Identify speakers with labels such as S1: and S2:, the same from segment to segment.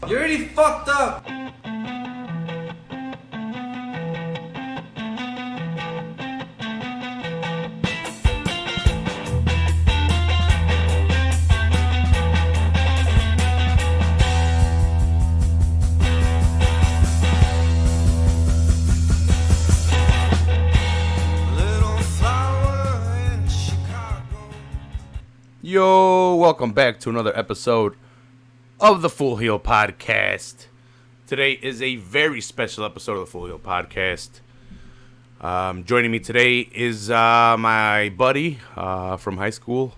S1: You already fucked up.
S2: Yo, welcome back to another episode of the Full Heel Podcast. Today is a very special episode of the Full Heel Podcast. Joining me today is my buddy from high school,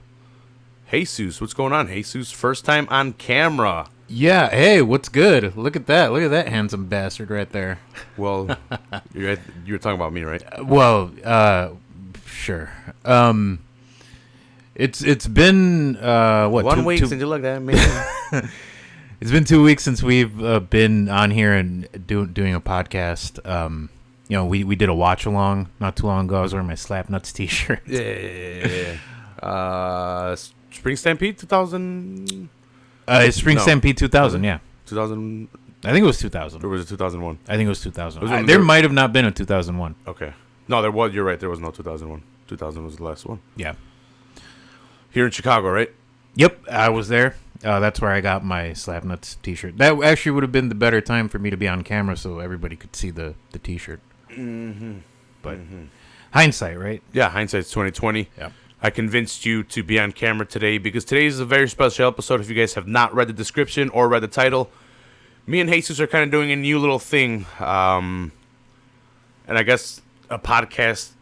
S2: Jesus. What's going on, Jesus? First time on camera.
S3: Yeah, hey, what's good? Look at that. Look at that handsome bastard right there.
S2: Well, you were talking about me, right?
S3: Sure. It's been what
S2: 1 week since you looked at me.
S3: It's been 2 weeks since we've been on here and doing a podcast. We did a watch along not too long ago. I was wearing my Slap Nuts t-shirt.
S2: Yeah. Spring Stampede 2000.
S3: Spring Stampede 2000. Yeah,
S2: 2000.
S3: I think it was 2000.
S2: Or was it 2001?
S3: I think it was 2000. There might have not been a 2001.
S2: Okay. No, there was. You're right. There was no 2001. 2000 was the last one.
S3: Yeah.
S2: Here in Chicago, right?
S3: Yep, I was there. That's where I got my Slap Nuts t-shirt. That actually would have been the better time for me to be on camera so everybody could see the t-shirt.
S2: Mm-hmm.
S3: But hindsight, right?
S2: Yeah, hindsight's 2020.
S3: Yeah.
S2: I convinced you to be on camera today because today is a very special episode. If you guys have not read the description or read the title, me and Jesus are kind of doing a new little thing. And I guess a podcast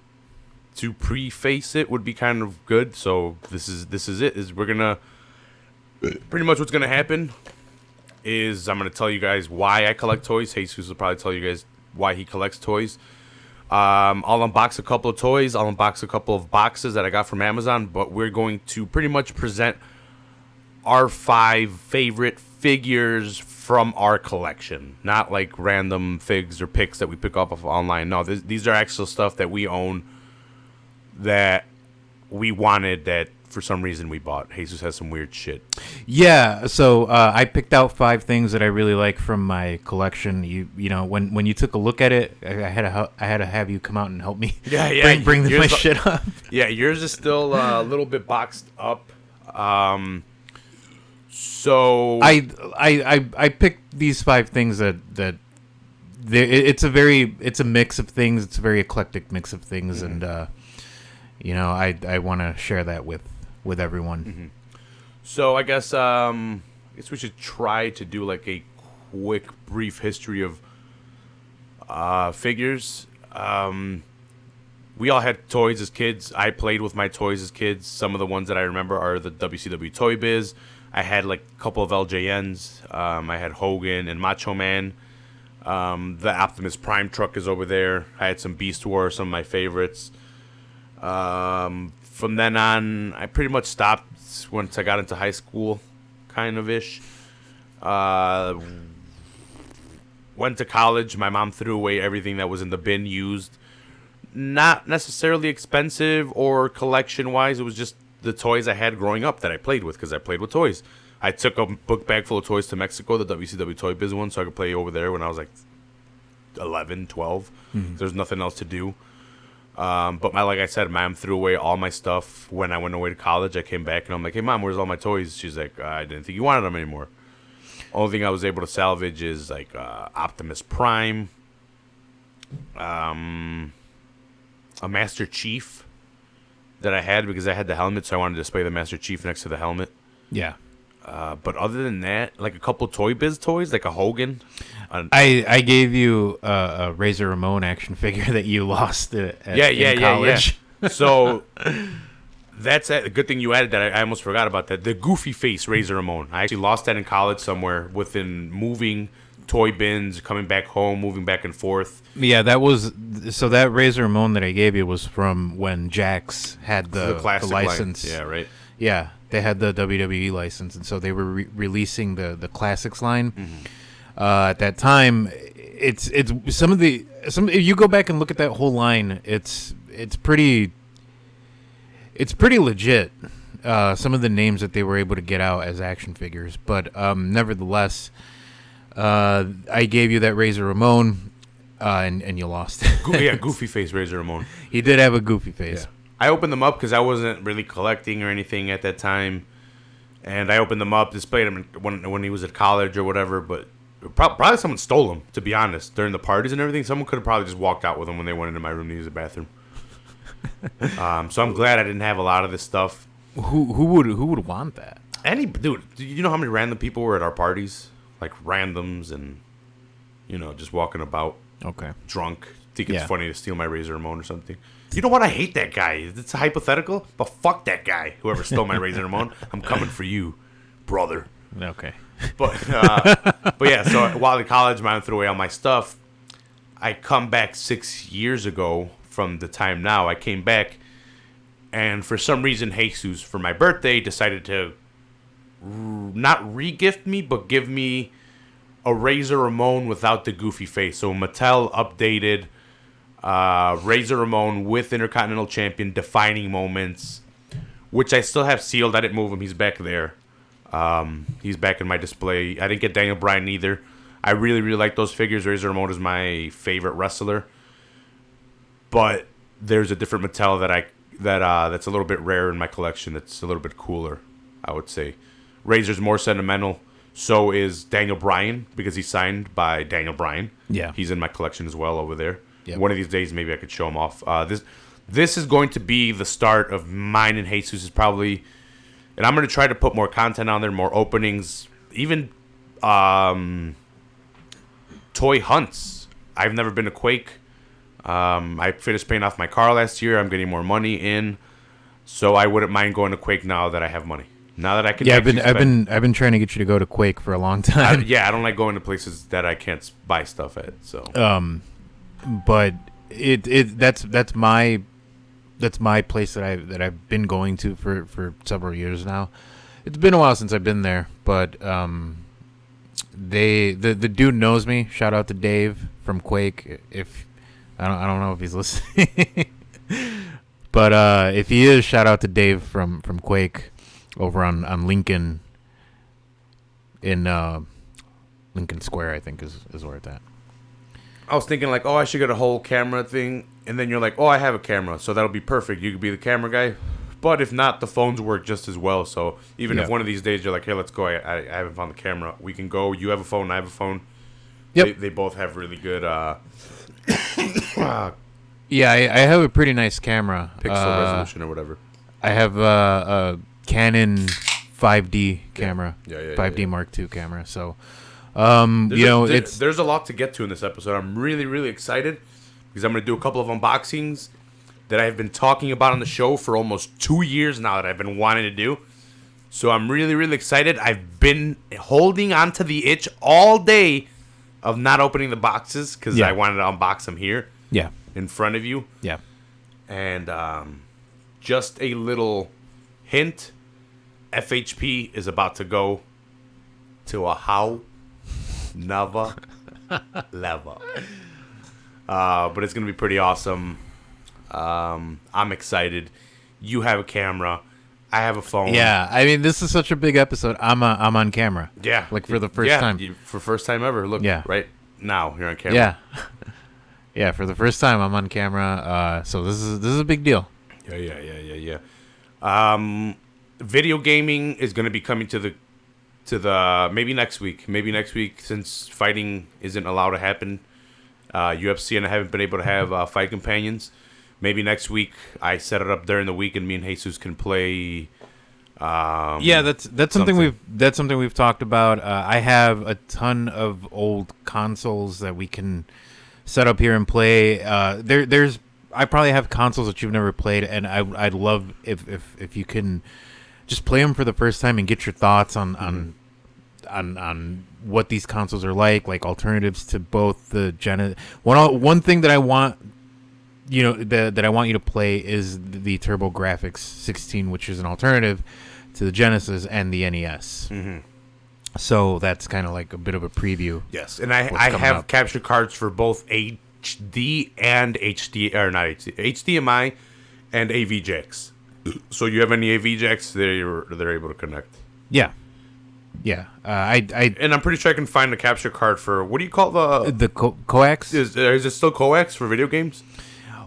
S2: to preface it would be kind of good. So this is it. We're gonna pretty much what's gonna happen is I'm gonna tell you guys why I collect toys. Jesus will probably tell you guys why he collects toys. I'll unbox a couple of toys. I'll unbox a couple of boxes that I got from Amazon. But we're going to pretty much present our 5 favorite figures from our collection, not like random figs or pics that we pick up off online. No, these are actual stuff that we own, that we wanted, that for some reason we bought. Jesus has some weird shit.
S3: Yeah, so I picked out 5 things that I really like from my collection. You know, when you took a look at it, I had to have you come out and help me.
S2: Yeah.
S3: bring my shit up.
S2: Yeah, yours is still a little bit boxed up. So
S3: I picked these 5 things that it's a mix of things. It's a very eclectic mix of things, and I want to share that with everyone.
S2: Mm-hmm. So I guess we should try to do like a quick, brief history of figures. We all had toys as kids. I played with my toys as kids. Some of the ones that I remember are the WCW Toy Biz. I had like a couple of LJNs. I had Hogan and Macho Man. The Optimus Prime truck is over there. I had some Beast Wars, some of my favorites. From then on, I pretty much stopped once I got into high school, kind of ish. Went to college. My mom threw away everything that was in the bin used. Not necessarily expensive or collection-wise. It was just the toys I had growing up that I played with, because I played with toys. I took a book bag full of toys to Mexico, the WCW Toy Biz one, so I could play over there when I was like 11, 12. There's nothing else to do. But like I said, my mom threw away all my stuff when I went away to college. I came back and I'm like, hey, Mom, where's all my toys? She's like, I didn't think you wanted them anymore. Only thing I was able to salvage is like Optimus Prime, a Master Chief that I had because I had the helmet, so I wanted to display the Master Chief next to the helmet.
S3: Yeah.
S2: But other than that, like a couple Toy Biz toys, like a Hogan.
S3: I gave you a Razor Ramon action figure that you lost in college.
S2: Yeah. So that's a good thing you added that. I almost forgot about that. The Goofy Face Razor Ramon. I actually lost that in college somewhere within moving toy bins, coming back home, moving back and forth.
S3: Yeah, that Razor Ramon that I gave you was from when Jax had the license.
S2: Yeah, right.
S3: Yeah, they had the WWE license, and so they were releasing the classics line. At that time, it's some if you go back and look at that whole line, it's pretty legit. Some of the names that they were able to get out as action figures, but nevertheless, I gave you that Razor Ramon, and you lost.
S2: Goofy face Razor Ramon.
S3: He did have a goofy face.
S2: Yeah. I opened them up because I wasn't really collecting or anything at that time, and I opened them up, displayed them when he was at college or whatever. But probably someone stole them. To be honest, during the parties and everything, someone could have probably just walked out with them when they went into my room to use the bathroom. So I'm glad I didn't have a lot of this stuff.
S3: Who would want that?
S2: Any dude, do you know how many random people were at our parties? Like randoms and just walking about.
S3: Okay.
S2: Drunk. Think it's funny to steal my Razor Ramon or something. You know what? I hate that guy. It's a hypothetical, but fuck that guy. Whoever stole my Razor Ramon, I'm coming for you, brother.
S3: Okay.
S2: But yeah. So while in college, I threw away all my stuff. I come back 6 years ago from the time now. I came back, and for some reason, Jesus, for my birthday, decided to not re-gift me, but give me a Razor Ramon without the goofy face. So Mattel updated Razor Ramon with Intercontinental Champion Defining Moments, which I still have sealed. I didn't move him. He's back there. He's back in my display. I didn't get Daniel Bryan either. I really, really like those figures. Razor Ramon is my favorite wrestler. But there's a different Mattel that's a little bit rare in my collection. That's a little bit cooler, I would say. Razor's more sentimental. So is Daniel Bryan, because he's signed by Daniel Bryan.
S3: Yeah.
S2: He's in my collection as well over there.
S3: Yep.
S2: One of these days, maybe I could show him off. This is going to be the start of mine and Jesus' probably... And I'm going to try to put more content on there, more openings, even toy hunts. I've never been to Quake. I finished paying off my car last year. I'm getting more money in. So I wouldn't mind going to Quake now that I have money. Now that I can,
S3: I've been trying to get you to go to Quake for a long time.
S2: I don't like going to places that I can't buy stuff at. So,
S3: but that's my place that I've been going to for several years now. It's been a while since I've been there, but the dude knows me. Shout out to Dave from Quake. If I don't know if he's listening, but if he is, shout out to Dave from Quake. Over on Lincoln, in Lincoln Square, I think is where it's at.
S2: I was thinking like, I should get a whole camera thing, and then you're like, I have a camera, so that'll be perfect. You could be the camera guy, but if not, the phones work just as well. So even if one of these days you're like, hey, let's go, I haven't found the camera, we can go. You have a phone, I have a phone. Yep. They both have really good.
S3: Yeah, I have a pretty nice camera.
S2: Pixel resolution or whatever.
S3: I have a Canon 5D camera.
S2: Yeah.
S3: 5D Mark II camera. So,
S2: there's a lot to get to in this episode. I'm really, really excited because I'm going to do a couple of unboxings that I've been talking about on the show for almost 2 years now that I've been wanting to do. So I'm really, really excited. I've been holding on to the itch all day of not opening the boxes because I wanted to unbox them here.
S3: Yeah.
S2: In front of you.
S3: Yeah.
S2: And just a little hint, FHP is about to go to a how never level. But it's going to be pretty awesome. I'm excited. You have a camera. I have a phone.
S3: Yeah, I mean, this is such a big episode. I'm on camera.
S2: Yeah.
S3: Like for the first time.
S2: For first time ever. Look, right now you're on camera.
S3: Yeah. Yeah, for the first time I'm on camera. So this is a big deal.
S2: Yeah. Video gaming is going to be coming to the maybe next week. Maybe next week, since fighting isn't allowed to happen. UFC and I haven't been able to have fight companions. Maybe next week I set it up during the week and me and Jesus can play.
S3: That's something we've talked about. I have a ton of old consoles that we can set up here and play. I probably have consoles that you've never played, and I'd love if you can just play them for the first time and get your thoughts on what these consoles are like alternatives to both the Genesis. One thing that I want, that I want you to play is the TurboGrafx 16, which is an alternative to the Genesis and the NES. Mm-hmm. So that's kind of like a bit of a preview.
S2: Yes, and I have capture cards for both HD and HDMI and AV jacks. So you have any AV jacks, they're able to connect.
S3: Yeah. Yeah.
S2: And I'm pretty sure I can find a capture card for, what do you call
S3: The coax?
S2: is it still coax for video games?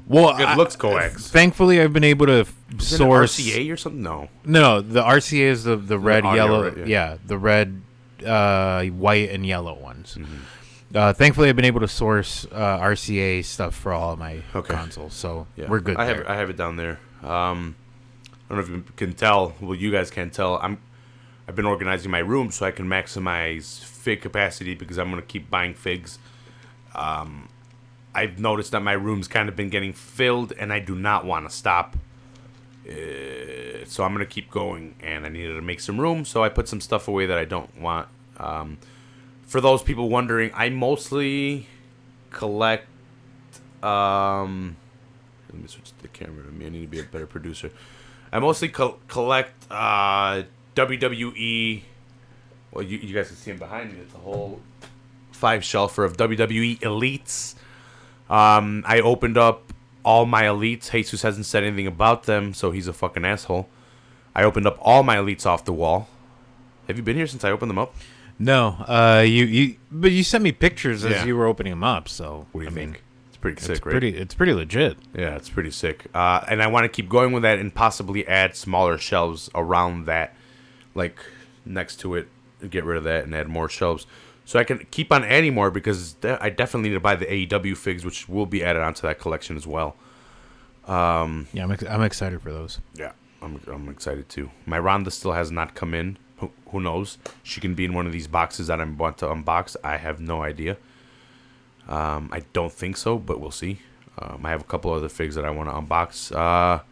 S3: Well,
S2: It looks coax.
S3: Thankfully, I've been able to
S2: Is it
S3: source
S2: RCA or something? No.
S3: No, the RCA is the red,
S2: audio,
S3: yellow.
S2: right?
S3: Yeah, the red, white, and yellow ones.
S2: Mm-hmm.
S3: Thankfully, I've been able to source RCA stuff for all of my consoles, so
S2: Yeah.
S3: we're good.
S2: I
S3: there.
S2: have it down there. I don't know if you can tell. Well, you guys can't tell. I've been organizing my room so I can maximize fig capacity because I'm gonna keep buying figs. I've noticed that my room's kind of been getting filled, and I do not want to stop. So I'm gonna keep going, and I needed to make some room, so I put some stuff away that I don't want. For those people wondering, I mostly collect. Let me switch the camera to me. I need to be a better producer. I mostly collect WWE. Well, you guys can see them behind me. It's a whole 5 shelfer of WWE Elites. I opened up all my Elites. Jesus hasn't said anything about them, so he's a fucking asshole. I opened up all my Elites off the wall. Have you been here since I opened them up?
S3: No, but you sent me pictures as you were opening them up. So
S2: What do you think?
S3: mean,
S2: It's pretty sick, right?
S3: It's pretty legit.
S2: Yeah, it's pretty sick. And I want to keep going with that and possibly add smaller shelves around that, like next to it, and get rid of that and add more shelves. So I can keep on adding more because I definitely need to buy the AEW figs, which will be added onto that collection as well.
S3: Yeah, I'm excited for those.
S2: Yeah, I'm excited too. My Ronda still has not come in. Who knows? She can be in one of these boxes that I want to unbox. I have no idea. I don't think so, but we'll see. I have a couple other figs that I want to unbox.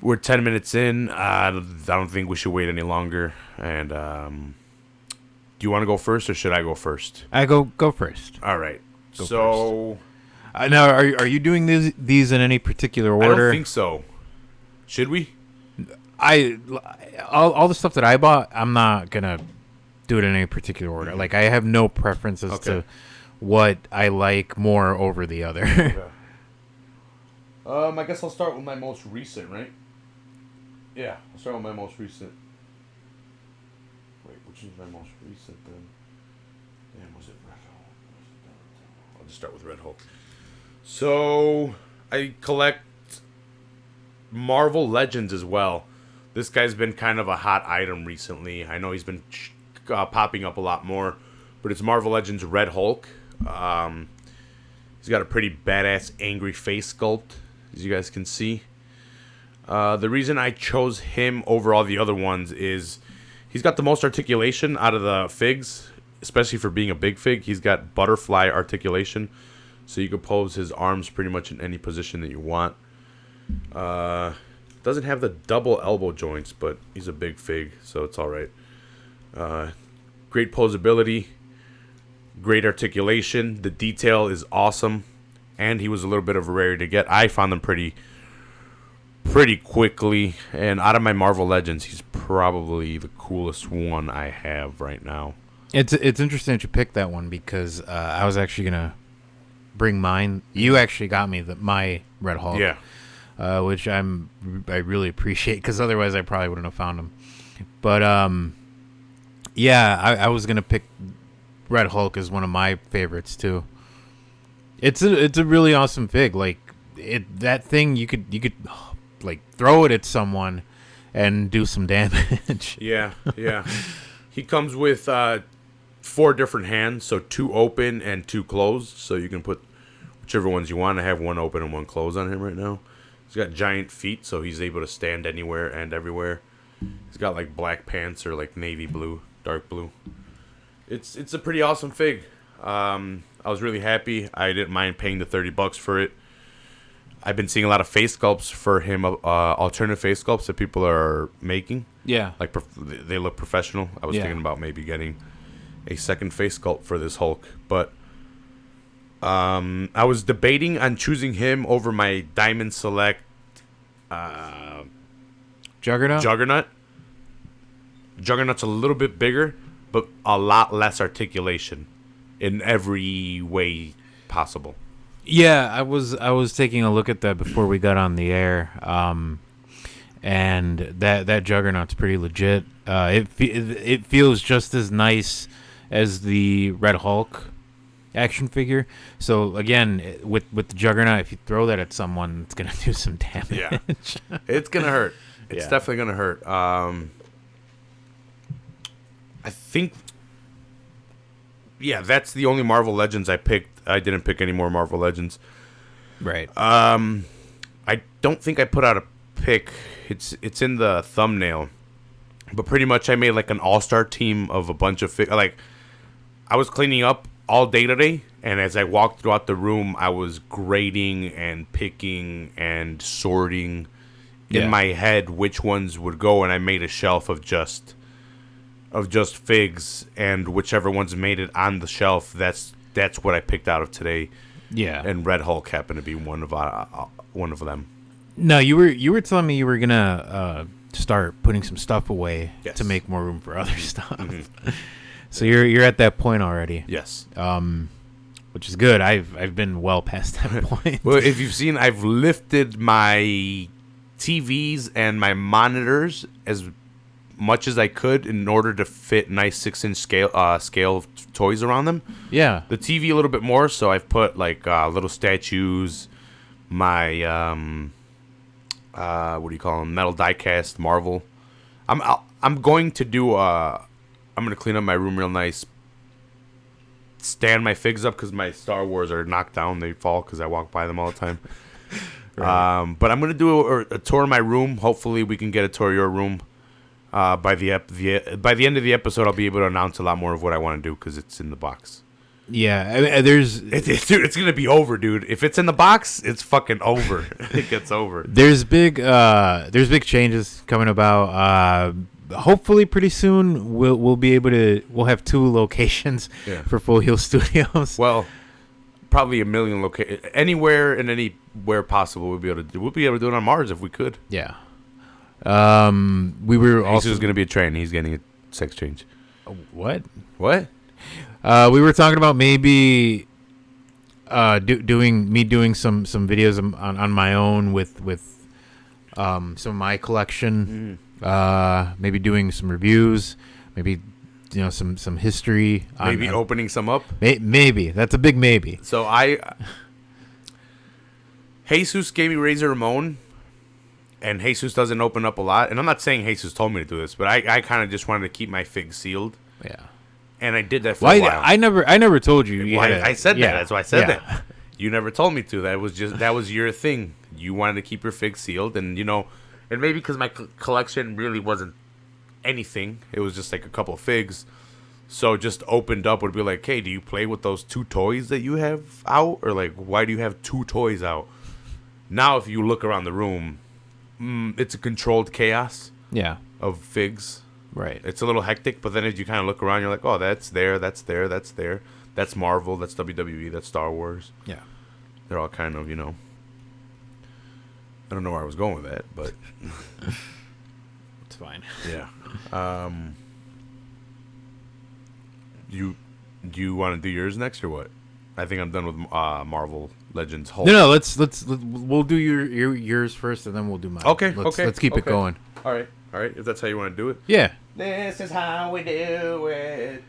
S2: We're 10 minutes in. I don't think we should wait any longer. And do you want to go first, or should I go first?
S3: I go first.
S2: All right.
S3: Go first. Now, are you doing these in any particular order?
S2: I don't think so. Should we?
S3: All the stuff that I bought, I'm not gonna do it in any particular order. Like, I have no preference as to what I like more over the other.
S2: Okay. I guess I'll start with my most recent, right? Yeah, I'll start with my most recent. Wait, which is my most recent then? Damn, was it Red Hulk? I'll just start with Red Hulk. So, I collect Marvel Legends as well. This guy's been kind of a hot item recently. I know he's been popping up a lot more, but it's Marvel Legends Red Hulk. He's got a pretty badass angry face sculpt, as you guys can see. The reason I chose him over all the other ones is he's got the most articulation out of the figs, especially for being a big fig. He's got butterfly articulation, so you can pose his arms pretty much in any position that you want. Doesn't have the double elbow joints, but he's a big fig, so it's all right. Great posability, great articulation. The detail is awesome, and he was a little bit of a rarity to get. I found him pretty quickly, and out of my Marvel Legends, he's probably the coolest one I have right now.
S3: It's interesting that you picked that one because I was actually gonna bring mine. You actually got me my Red Hulk.
S2: Yeah.
S3: Which I really appreciate because otherwise I probably wouldn't have found him. But yeah, I was gonna pick Red Hulk as one of my favorites too. It's a really awesome fig. Like that thing you could like throw it at someone and do some damage.
S2: Yeah. He comes with 4 different hands, so 2 open and 2 closed, so you can put whichever ones you want. I have 1 open and 1 closed on him right now. He's got giant feet, so he's able to stand anywhere and everywhere. He's got like black pants or like navy blue, dark blue. It's a pretty awesome fig. I was really happy. I didn't mind paying the $30 for it. I've been seeing a lot of face sculpts for him, alternative face sculpts that people are making.
S3: Yeah,
S2: Like they look professional. I was thinking about maybe getting a second face sculpt for this Hulk, but I was debating on choosing him over my Diamond Select
S3: Juggernaut.
S2: Juggernaut's a little bit bigger, but a lot less articulation in every way possible.
S3: Yeah, I was taking a look at that before we got on the air, and that Juggernaut's pretty legit. It feels just as nice as the Red Hulk action figure. So again, with the Juggernaut, if you throw that at someone, it's gonna do some damage.
S2: Yeah, it's gonna hurt. It's definitely gonna hurt. I think, yeah, that's the only Marvel Legends I picked. I didn't pick any more Marvel Legends.
S3: Right.
S2: I don't think I put out a pick. It's in the thumbnail, but pretty much I made like an all-star team of a bunch of like, I was cleaning up all day today, and as I walked throughout the room, I was grading and picking and sorting in my head which ones would go, and I made a shelf of just figs, and whichever ones made it on the shelf, that's what I picked out of today.
S3: Yeah.
S2: And Red Hulk happened to be one of them.
S3: No, you were telling me you were gonna start putting some stuff away to make more room for other stuff. Mm-hmm. So you're at that point already.
S2: Yes.
S3: Which is good. I've been well past that point.
S2: Well, if you've seen, I've lifted my TVs and my monitors as much as I could in order to fit nice 6-inch scale toys around them.
S3: Yeah. The
S2: TV a little bit more, so I've put like little statues, my what do you call them? Metal die-cast Marvel. I'm going to do I'm gonna clean up my room real nice. Stand my figs up because my Star Wars are knocked down. They fall because I walk by them all the time. Right. But I'm gonna do a tour of my room. Hopefully, we can get a tour of your room. By the end of the episode, I'll be able to announce a lot more of what I want to do because it's in the box.
S3: Yeah, I mean,
S2: it's gonna be over, dude. If it's in the box, it's fucking over. It gets over.
S3: There's big changes coming about. Hopefully, pretty soon we'll be able to. We'll have 2 locations for Full Heel Studios.
S2: Well, probably a million anywhere and anywhere possible. We'll be able to do it on Mars if we could.
S3: Yeah. We were also
S2: going to be a train. He's getting a sex change.
S3: What?
S2: What?
S3: We were talking about maybe doing some videos on my own with some of my collection. Maybe doing some reviews. Maybe some history.
S2: Maybe opening some up.
S3: Maybe that's a big maybe.
S2: So Jesus gave me Razor Ramon. And Jesus doesn't open up a lot. And I'm not saying Jesus told me to do this, but I kind of just wanted to keep my figs sealed.
S3: Yeah.
S2: And I did that for a while.
S3: I never told you.
S2: I said that. That's why I said that. You never told me to. That was your thing. You wanted to keep your figs sealed. And, and maybe because my collection really wasn't anything. It was just like a couple of figs. So just opened up would be like, hey, do you play with those 2 toys that you have out? Or like, why do you have 2 toys out? Now, if you look around the room, it's a controlled chaos of figs.
S3: Right.
S2: It's a little hectic, but then as you kind of look around, you're like, oh, that's there, that's there, that's there. That's Marvel, that's WWE, that's Star Wars.
S3: Yeah.
S2: They're all kind of, I don't know where I was going with that, but...
S3: It's fine.
S2: Yeah. Do you want to do yours next or what? I think I'm done with Marvel Legends Hulk.
S3: No, we'll do yours first, and then we'll do mine.
S2: Okay,
S3: let's keep it going.
S2: All right. If that's how you want to do it.
S3: Yeah.
S2: This is how we do it.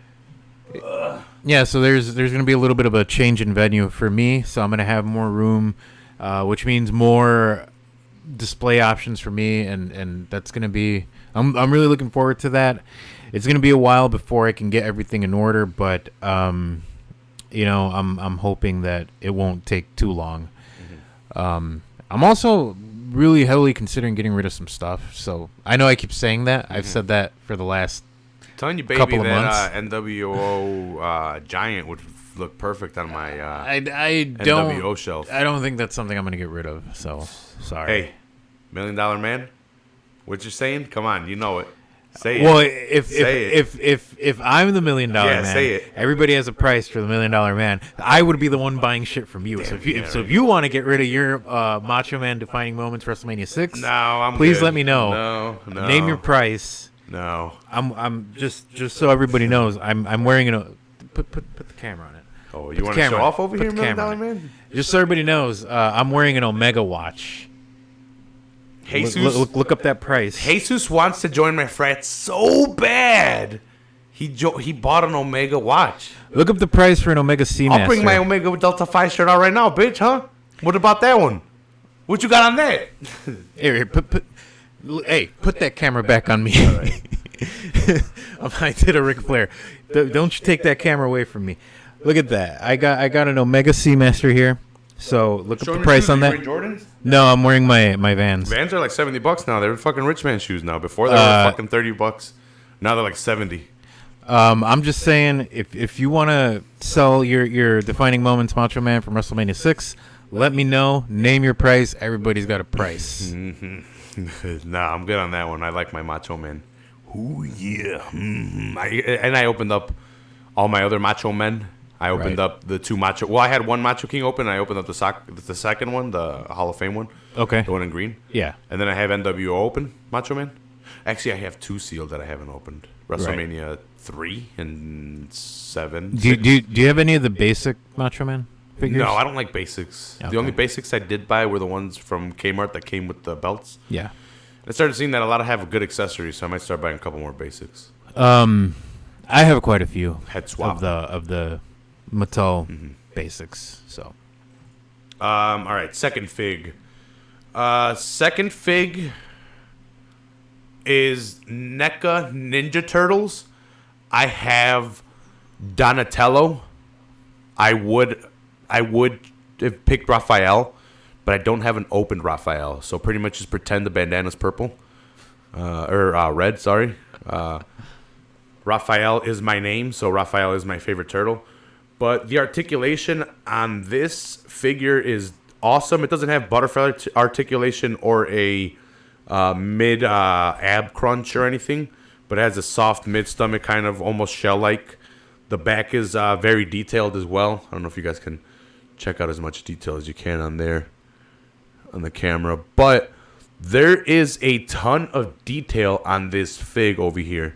S3: Yeah. So there's going to be a little bit of a change in venue for me. So I'm going to have more room, which means more display options for me, and that's going to be. I'm really looking forward to that. It's going to be a while before I can get everything in order, but I'm hoping that it won't take too long. Mm-hmm. I'm also really heavily considering getting rid of some stuff. So I know I keep saying that. I've said that for the last
S2: telling you, baby,
S3: couple of months.
S2: NWO Giant would look perfect on my
S3: I
S2: NWO shelf.
S3: I don't think that's something I'm going to get rid of. So sorry.
S2: Hey, $1 Million Man, what you're saying? Come on, you know it. Say
S3: well,
S2: it.
S3: if I'm the $1 Million Man,
S2: say it.
S3: Everybody has a price for the $1 Million Man. I would be the one buying shit from you. So if you want to get rid of your Macho Man Defining Moments WrestleMania 6, please let me know.
S2: No.
S3: Name your price.
S2: No.
S3: I'm just so everybody knows. I'm wearing it. Put the camera on it.
S2: Oh, you want to show off over here, $1 Million Man?
S3: Just so everybody knows, I'm wearing an Omega watch.
S2: Jesus,
S3: look up that price.
S2: Jesus wants to join my frat so bad. He bought an Omega watch.
S3: Look up the price for an Omega Seamaster.
S2: I'll bring my Omega Delta 5 shirt out right now, bitch, huh? What about that one? What you got on that?
S3: Here, put that camera back on me.
S2: All right.
S3: I did a Ric Flair. Don't you take that camera away from me. Look at that. I got an Omega Seamaster here. So look up the price on that.
S2: Jordans?
S3: No, I'm wearing my Vans.
S2: Vans are like $70 now. They're fucking rich man shoes now. Before they were fucking $30. Now they're like 70.
S3: I'm just saying, if you want to sell your Defining Moments Macho Man from WrestleMania 6, let me know. Name your price. Everybody's got a price.
S2: Nah, I'm good on that one. I like my Macho Man. Ooh, yeah. I opened up all my other Macho Men. I opened up the two Macho... Well, I had one Macho King open. I opened up the second one, the Hall of Fame one.
S3: Okay.
S2: The one in green.
S3: Yeah.
S2: And then I have NWO open, Macho Man. Actually, I have two sealed that I haven't opened. WrestleMania 3 and 7.
S3: Do you have any of the basic Macho Man figures?
S2: No, I don't like basics. Okay. The only basics I did buy were the ones from Kmart that came with the belts.
S3: Yeah.
S2: I started seeing that a lot of have good accessories, so I might start buying a couple more basics.
S3: I have quite a few
S2: Head swap
S3: of the Mattel basics. So,
S2: all right, second fig. Second fig is NECA Ninja Turtles. I have Donatello. I would have picked Rafael, but I don't have an opened Rafael. So pretty much just pretend the bandana's purple. Or red, sorry. Rafael is my name, so Rafael is my favorite turtle. But the articulation on this figure is awesome. It doesn't have butterfly articulation or a mid ab crunch or anything, but it has a soft mid stomach, kind of almost shell-like. The back is very detailed as well. I don't know if you guys can check out as much detail as you can on there on the camera, but there is a ton of detail on this fig over here.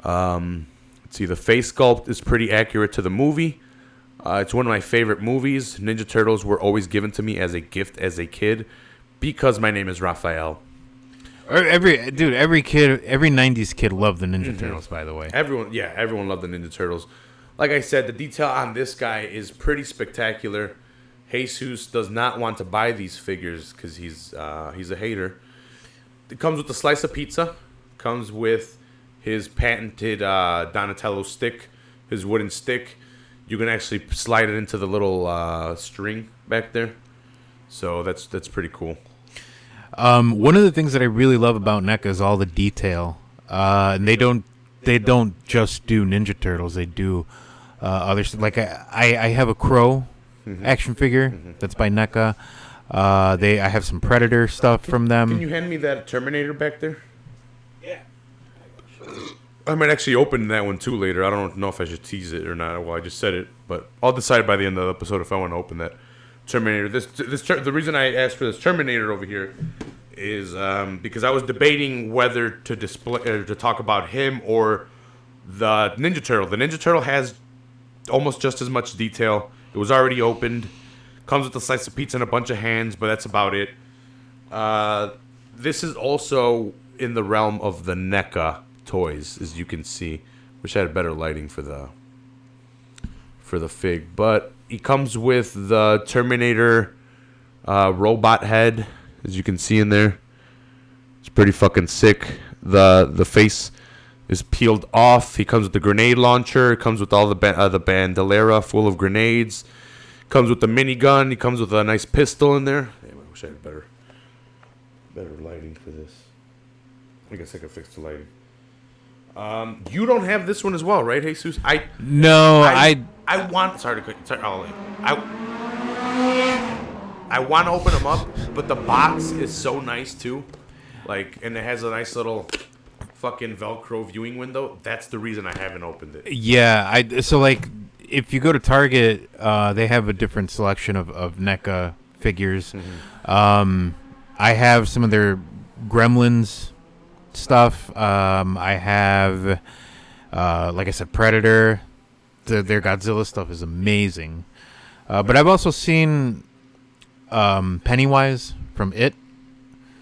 S2: Let's see, the face sculpt is pretty accurate to the movie. It's one of my favorite movies. Ninja Turtles were always given to me as a gift as a kid because my name is Rafael.
S3: Every kid, every '90s kid loved the Ninja Turtles. By the way,
S2: everyone loved the Ninja Turtles. Like I said, the detail on this guy is pretty spectacular. Jesus does not want to buy these figures because he's a hater. It comes with a slice of pizza. Comes with his patented Donatello stick, his wooden stick. You can actually slide it into the little string back there. So that's pretty cool.
S3: One of the things that I really love about NECA is all the detail. And they don't just do Ninja Turtles. They do other stuff. Like I have a Crow action figure that's by NECA. I have some Predator stuff from them.
S2: Can you hand me that Terminator back there? Yeah. I might actually open that one too later. I don't know if I should tease it or not. Well, I just said it, but I'll decide by the end of the episode if I want to open that Terminator. The reason I asked for this Terminator over here is because I was debating whether to display or to talk about him or the Ninja Turtle. The Ninja Turtle has almost just as much detail. It was already opened. Comes with a slice of pizza and a bunch of hands, but that's about it. This is also in the realm of the NECA toys, as you can see. Wish I had better lighting for the fig, but he comes with the Terminator robot head, as you can see in there. It's pretty fucking sick. The face is peeled off. He comes with the grenade launcher. It comes with all the bandolera full of grenades. Comes with the minigun. He comes with a nice pistol in there. Damn, I wish I had better lighting for this. I guess I could fix the lighting. You don't have this one as well, right, Jesus? I want. Sorry to cut. Sorry, I want to open them up, but the box is so nice too. Like, and it has a nice little fucking Velcro viewing window. That's the reason I haven't opened it.
S3: Yeah, if you go to Target, they have a different selection of NECA figures. I have some of their Gremlins stuff. I have, like I said, Predator. Their Godzilla stuff is amazing. But I've also seen Pennywise from It.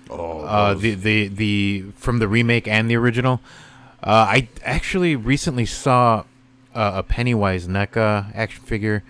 S2: Oh,
S3: the from the remake and the original. I actually recently saw a Pennywise NECA action figure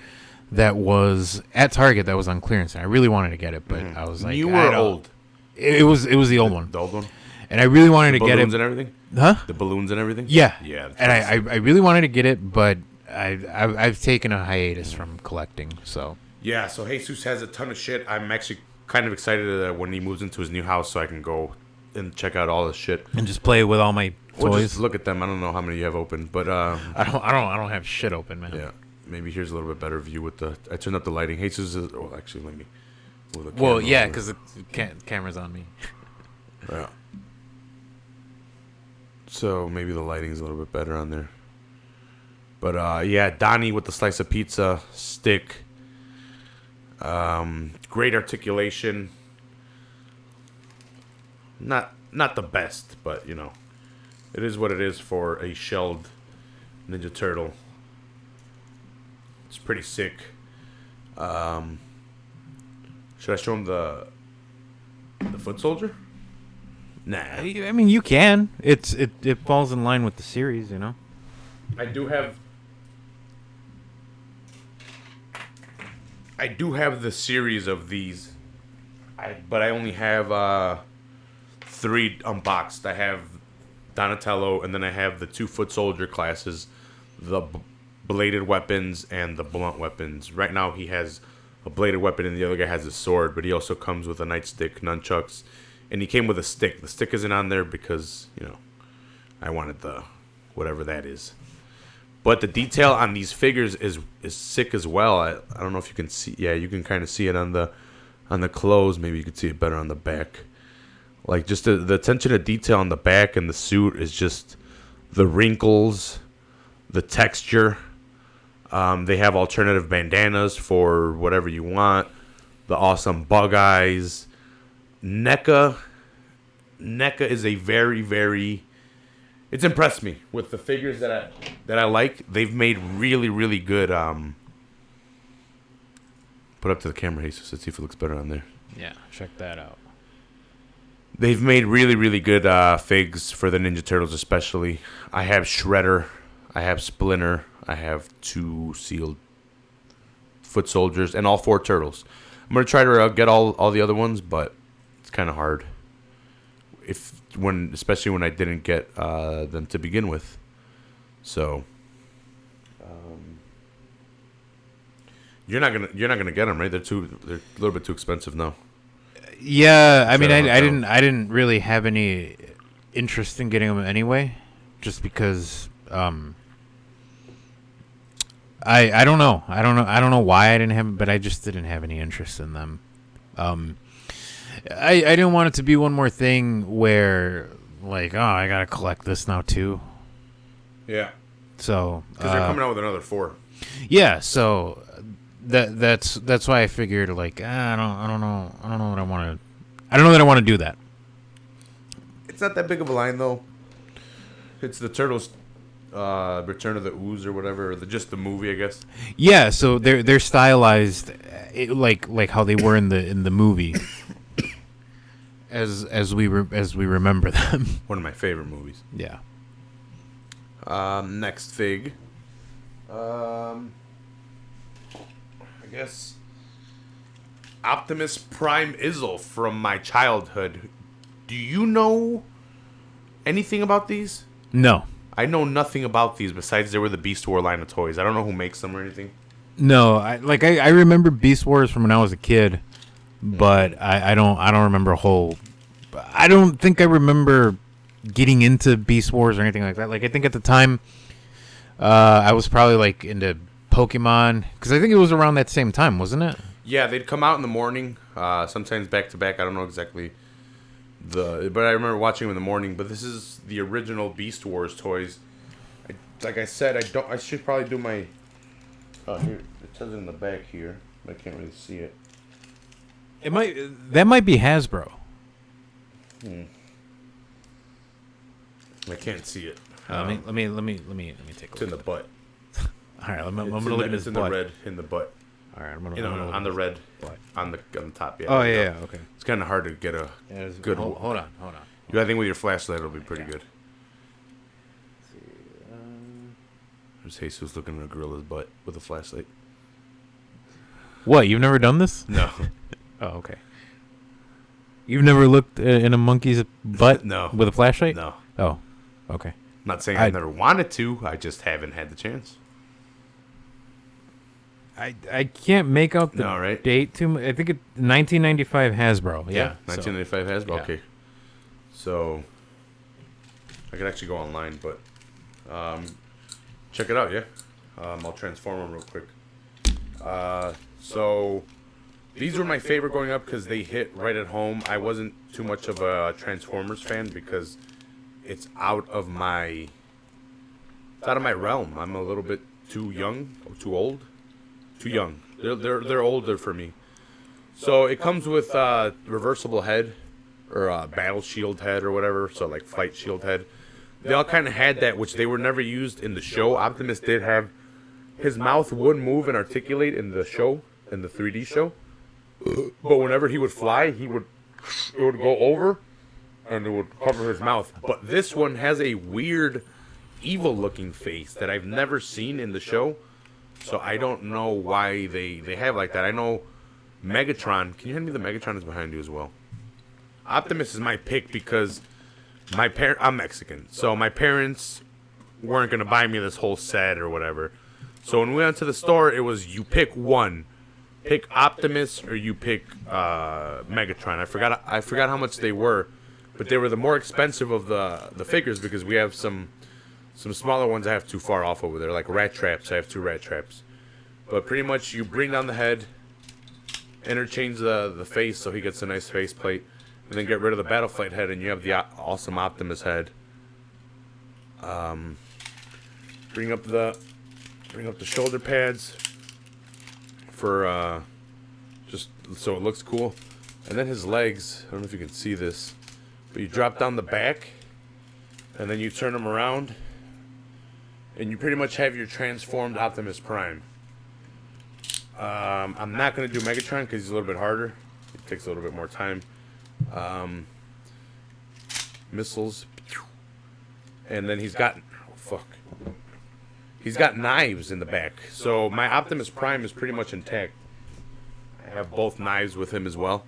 S3: that was at Target that was on clearance, and I really wanted to get it, but I was like,
S2: new or old?
S3: It was the old one.
S2: The old one.
S3: And I really wanted to get it.
S2: Balloons and everything?
S3: Huh?
S2: The balloons and everything?
S3: Yeah.
S2: Yeah.
S3: And I really wanted to get it, but I've taken a hiatus from collecting, so.
S2: Yeah, so Jesus has a ton of shit. I'm actually kind of excited that when he moves into his new house so I can go and check out all this shit.
S3: And just play with all my
S2: Or
S3: toys.
S2: just look at them. I don't know how many you have open, but
S3: I don't have shit open, man.
S2: yeah. Maybe here's a little bit better view with the. I turned up the lighting. Jesus is. Oh, actually, let me. Move the
S3: Well,
S2: camera
S3: yeah,
S2: over.
S3: because the camera's on me.
S2: Yeah. So maybe the lighting's a little bit better on there. But yeah, Donnie with the slice of pizza stick. Great articulation. Not the best, but you know, it is what it is for a shelled Ninja Turtle. It's pretty sick. Should I show him the foot soldier? Nah.
S3: I mean, you can. It falls in line with the series, you know.
S2: I do have the series of these. But I only have 3 unboxed. I have Donatello, and then I have the 2 foot soldier classes, the bladed weapons and the blunt weapons. Right now he has a bladed weapon and the other guy has a sword, but he also comes with a nightstick, nunchucks, and he came with a stick. The stick isn't on there because, you know, I wanted the whatever that is. But the detail on these figures is sick as well. I don't know if you can see. Yeah, you can kind of see it on the clothes. Maybe you could see it better on the back. Like just the attention to detail on the back and the suit is just the wrinkles, the texture. They have alternative bandanas for whatever you want. The awesome bug eyes. NECA is a very, very... It's impressed me with the figures that I like. They've made really, really good... Put up to the camera, Jesus. Let's see if it looks better on there.
S3: Yeah, check that out.
S2: They've made really, really good figs for the Ninja Turtles especially. I have Shredder. I have Splinter. I have 2 sealed foot soldiers and all 4 turtles. I'm going to try to get all the other ones, but it's kind of hard. Especially when I didn't get them to begin with. So you're not gonna get them, right? They're a little bit too expensive now.
S3: Yeah, I mean, I didn't really have any interest in getting them anyway, just because I don't know why I didn't have, but I just didn't have any interest in them. I didn't want it to be one more thing where like, oh, I gotta collect this now too.
S2: Yeah.
S3: So
S2: because they're coming out with another 4.
S3: Yeah, so that's why I figured like I don't know what I want to. I don't know that I want to do that.
S2: It's not that big of a line though. It's the Turtles, Return of the Ooze or whatever, just the movie, I guess.
S3: Yeah, so they're stylized like how they were in the movie. As we remember them.
S2: One of my favorite movies.
S3: Yeah.
S2: Next fig. I guess Optimus Prime Izzle from my childhood. Do you know anything about these?
S3: No.
S2: I know nothing about these besides they were the Beast War line of toys. I don't know who makes them or anything.
S3: No, I remember Beast Wars from when I was a kid, but I don't remember a whole. I don't think I remember getting into Beast Wars or anything like that. Like I think at the time, I was probably like into Pokemon because I think it was around that same time, wasn't it?
S2: Yeah, they'd come out in the morning, sometimes back to back. I don't know exactly but I remember watching them in the morning. But this is the original Beast Wars toys. Like I said, I should probably do my. Oh, here it says it in the back here. I can't really see it.
S3: That might be Hasbro.
S2: I can't see it.
S3: Let me take a look.
S2: It's in the butt.
S3: All right, I'm gonna look at this
S2: It's in
S3: butt.
S2: the red in the butt.
S3: All right, I'm gonna.
S2: On the red,
S3: What?
S2: on the top. Yeah.
S3: Oh
S2: there you
S3: yeah,
S2: go.
S3: okay.
S2: It's kind of hard to get a good.
S3: Hold on.
S2: I think with your flashlight, it'll be pretty good. There's Jesus looking at a gorilla's butt with a flashlight.
S3: What? You've never done this?
S2: No.
S3: Oh, okay. You've never looked in a monkey's butt?
S2: No.
S3: With a flashlight?
S2: No.
S3: Oh, okay.
S2: Not saying I've never wanted to. I just haven't had the chance.
S3: I can't make out the date too much. I think it's 1995 Hasbro. Yeah,
S2: 1995 Hasbro.
S3: Yeah.
S2: Okay. So I could actually go online, but check it out. Yeah. I'll transform them real quick. So these were my favorite growing up because they hit right at home. I wasn't too much of a Transformers fan because it's out of my realm. I'm a little bit too young or too old. Too young. They're older for me. So it comes with reversible head or battle shield head or whatever. So like fight shield head. They all kind of had that, which they were never used in the show. Optimus did have his mouth would move and articulate in the show, in the 3D show. But whenever he would fly, it would go over and it would cover his mouth. But this one has a weird, evil-looking face that I've never seen in the show. So I don't know why they have like that. I know Megatron. Can you hand me the Megatron is behind you as well? Optimus is my pick because I'm Mexican. So my parents weren't going to buy me this whole set or whatever. So when we went to the store, it was you pick one. Pick Optimus or you pick Megatron. I forgot how much they were. But they were the more expensive of the figures because we have some smaller ones I have too far off over there, like rat traps. I have 2 rat traps. But pretty much you bring down the head, interchange the face so he gets a nice face plate, and then get rid of the Battleflight head and you have the awesome Optimus head. Bring up the shoulder pads for just so it looks cool. And then his legs, I don't know if you can see this, but you drop down the back and then you turn them around. And you pretty much have your transformed Optimus Prime. I'm not going to do Megatron because he's a little bit harder. It takes a little bit more time. Missiles. And then he's got... Oh, fuck. He's got knives in the back. So my Optimus Prime is pretty much intact. I have both knives with him as well.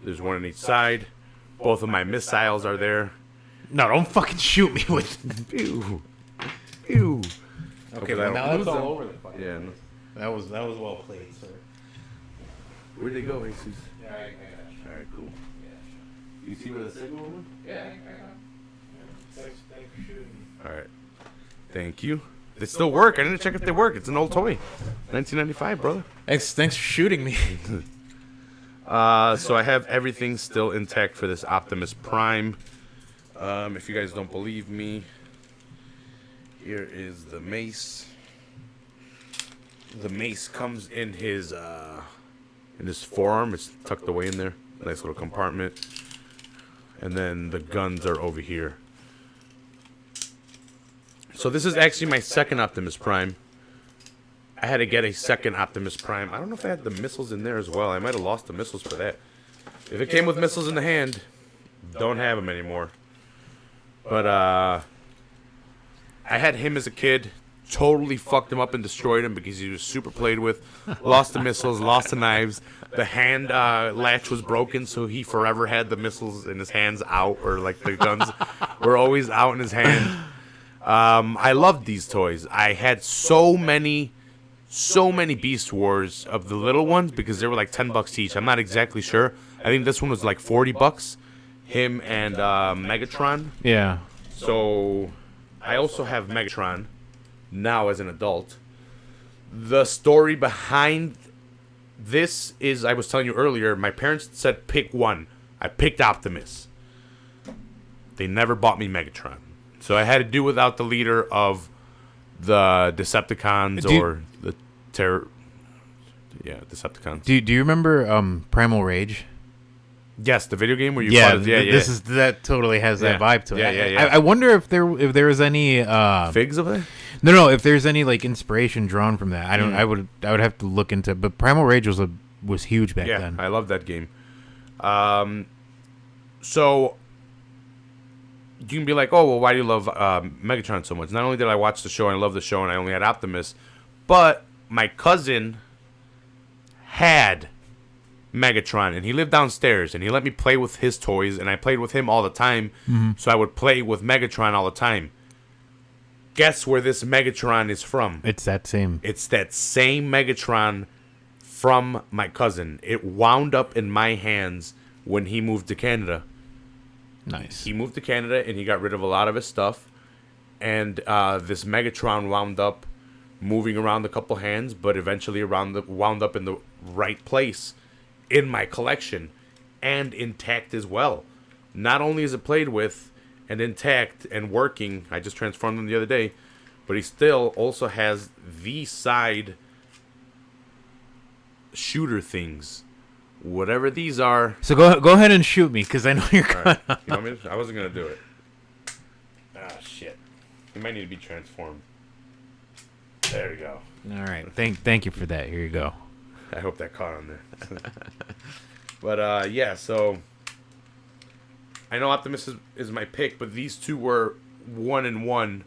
S2: There's one on each side. Both of my missiles are there.
S3: No, don't fucking shoot me with...
S2: Pew. Ew.
S3: Okay, well, now that's all over the place.
S2: Yeah.
S3: That was well played, sir.
S2: Where'd they go, Jesus?
S3: Yeah, I got you.
S2: Alright, cool.
S3: Yeah,
S2: You see where the signal went?
S3: Yeah, I got you. Thanks for shooting me.
S2: Alright. Thank you. They still work. I didn't check if they work. It's an old toy. 1995, brother.
S3: Thanks for shooting me.
S2: So I have everything still intact for this Optimus Prime. If you guys don't believe me, here is the mace. The mace comes in his forearm. It's tucked away in there. Nice little compartment. And then the guns are over here. So this is actually my second Optimus Prime. I had to get a second Optimus Prime. I don't know if I had the missiles in there as well. I might have lost the missiles for that. If it came with missiles in the hand, don't have them anymore. But I had him as a kid, totally fucked him up and destroyed him because he was super played with. Lost the missiles, lost the knives. The hand latch was broken, so he forever had the missiles in his hands out, or like the guns were always out in his hand. I loved these toys. I had so many Beast Wars of the little ones because they were like $10 each. I'm not exactly sure. I think this one was like $40. Him and Megatron.
S3: Yeah.
S2: So I also have Megatron now as an adult. The story behind this is, I was telling you earlier, my parents said pick one. I picked Optimus. They never bought me Megatron. So I had to do without the leader of the Decepticons or the Terror. Yeah, Decepticons.
S3: Do you remember Primal Rage?
S2: Yes, the video game where you
S3: Yeah,
S2: fought. Yeah,
S3: this is that totally has that
S2: Yeah.
S3: vibe to it.
S2: Yeah.
S3: I wonder if there was any
S2: figs of it.
S3: no, if there's any like inspiration drawn from that. I don't.
S2: Mm.
S3: I would have to look into. But Primal Rage was huge back
S2: Yeah,
S3: then.
S2: I love that game. So you can be like, oh, well, why do you love Megatron so much? Not only did I watch the show and I love the show and I only had Optimus, but my cousin had Megatron and he lived downstairs and he let me play with his toys and I played with him all the time. So I would play with Megatron all the time. Guess where this Megatron is from?
S3: It's that same.
S2: It's that same Megatron from my cousin. It wound up in my hands when he moved to Canada.
S3: Nice.
S2: He moved to Canada and he got rid of a lot of his stuff. And this Megatron wound up moving around a couple hands, but eventually wound up in the right place in my collection and intact as well. Not only is it played with and intact and working, I just transformed him the other day, but he still also has the side shooter things. Whatever these are.
S3: So go ahead and shoot me because I know you're
S2: Right. You want me to? I wasn't going to do it. Ah, shit. He might need to be transformed. There we go.
S3: All right. Thank you for that. Here you go.
S2: I hope that caught on there. But, yeah, so I know Optimus is my pick, but these two were 1-1,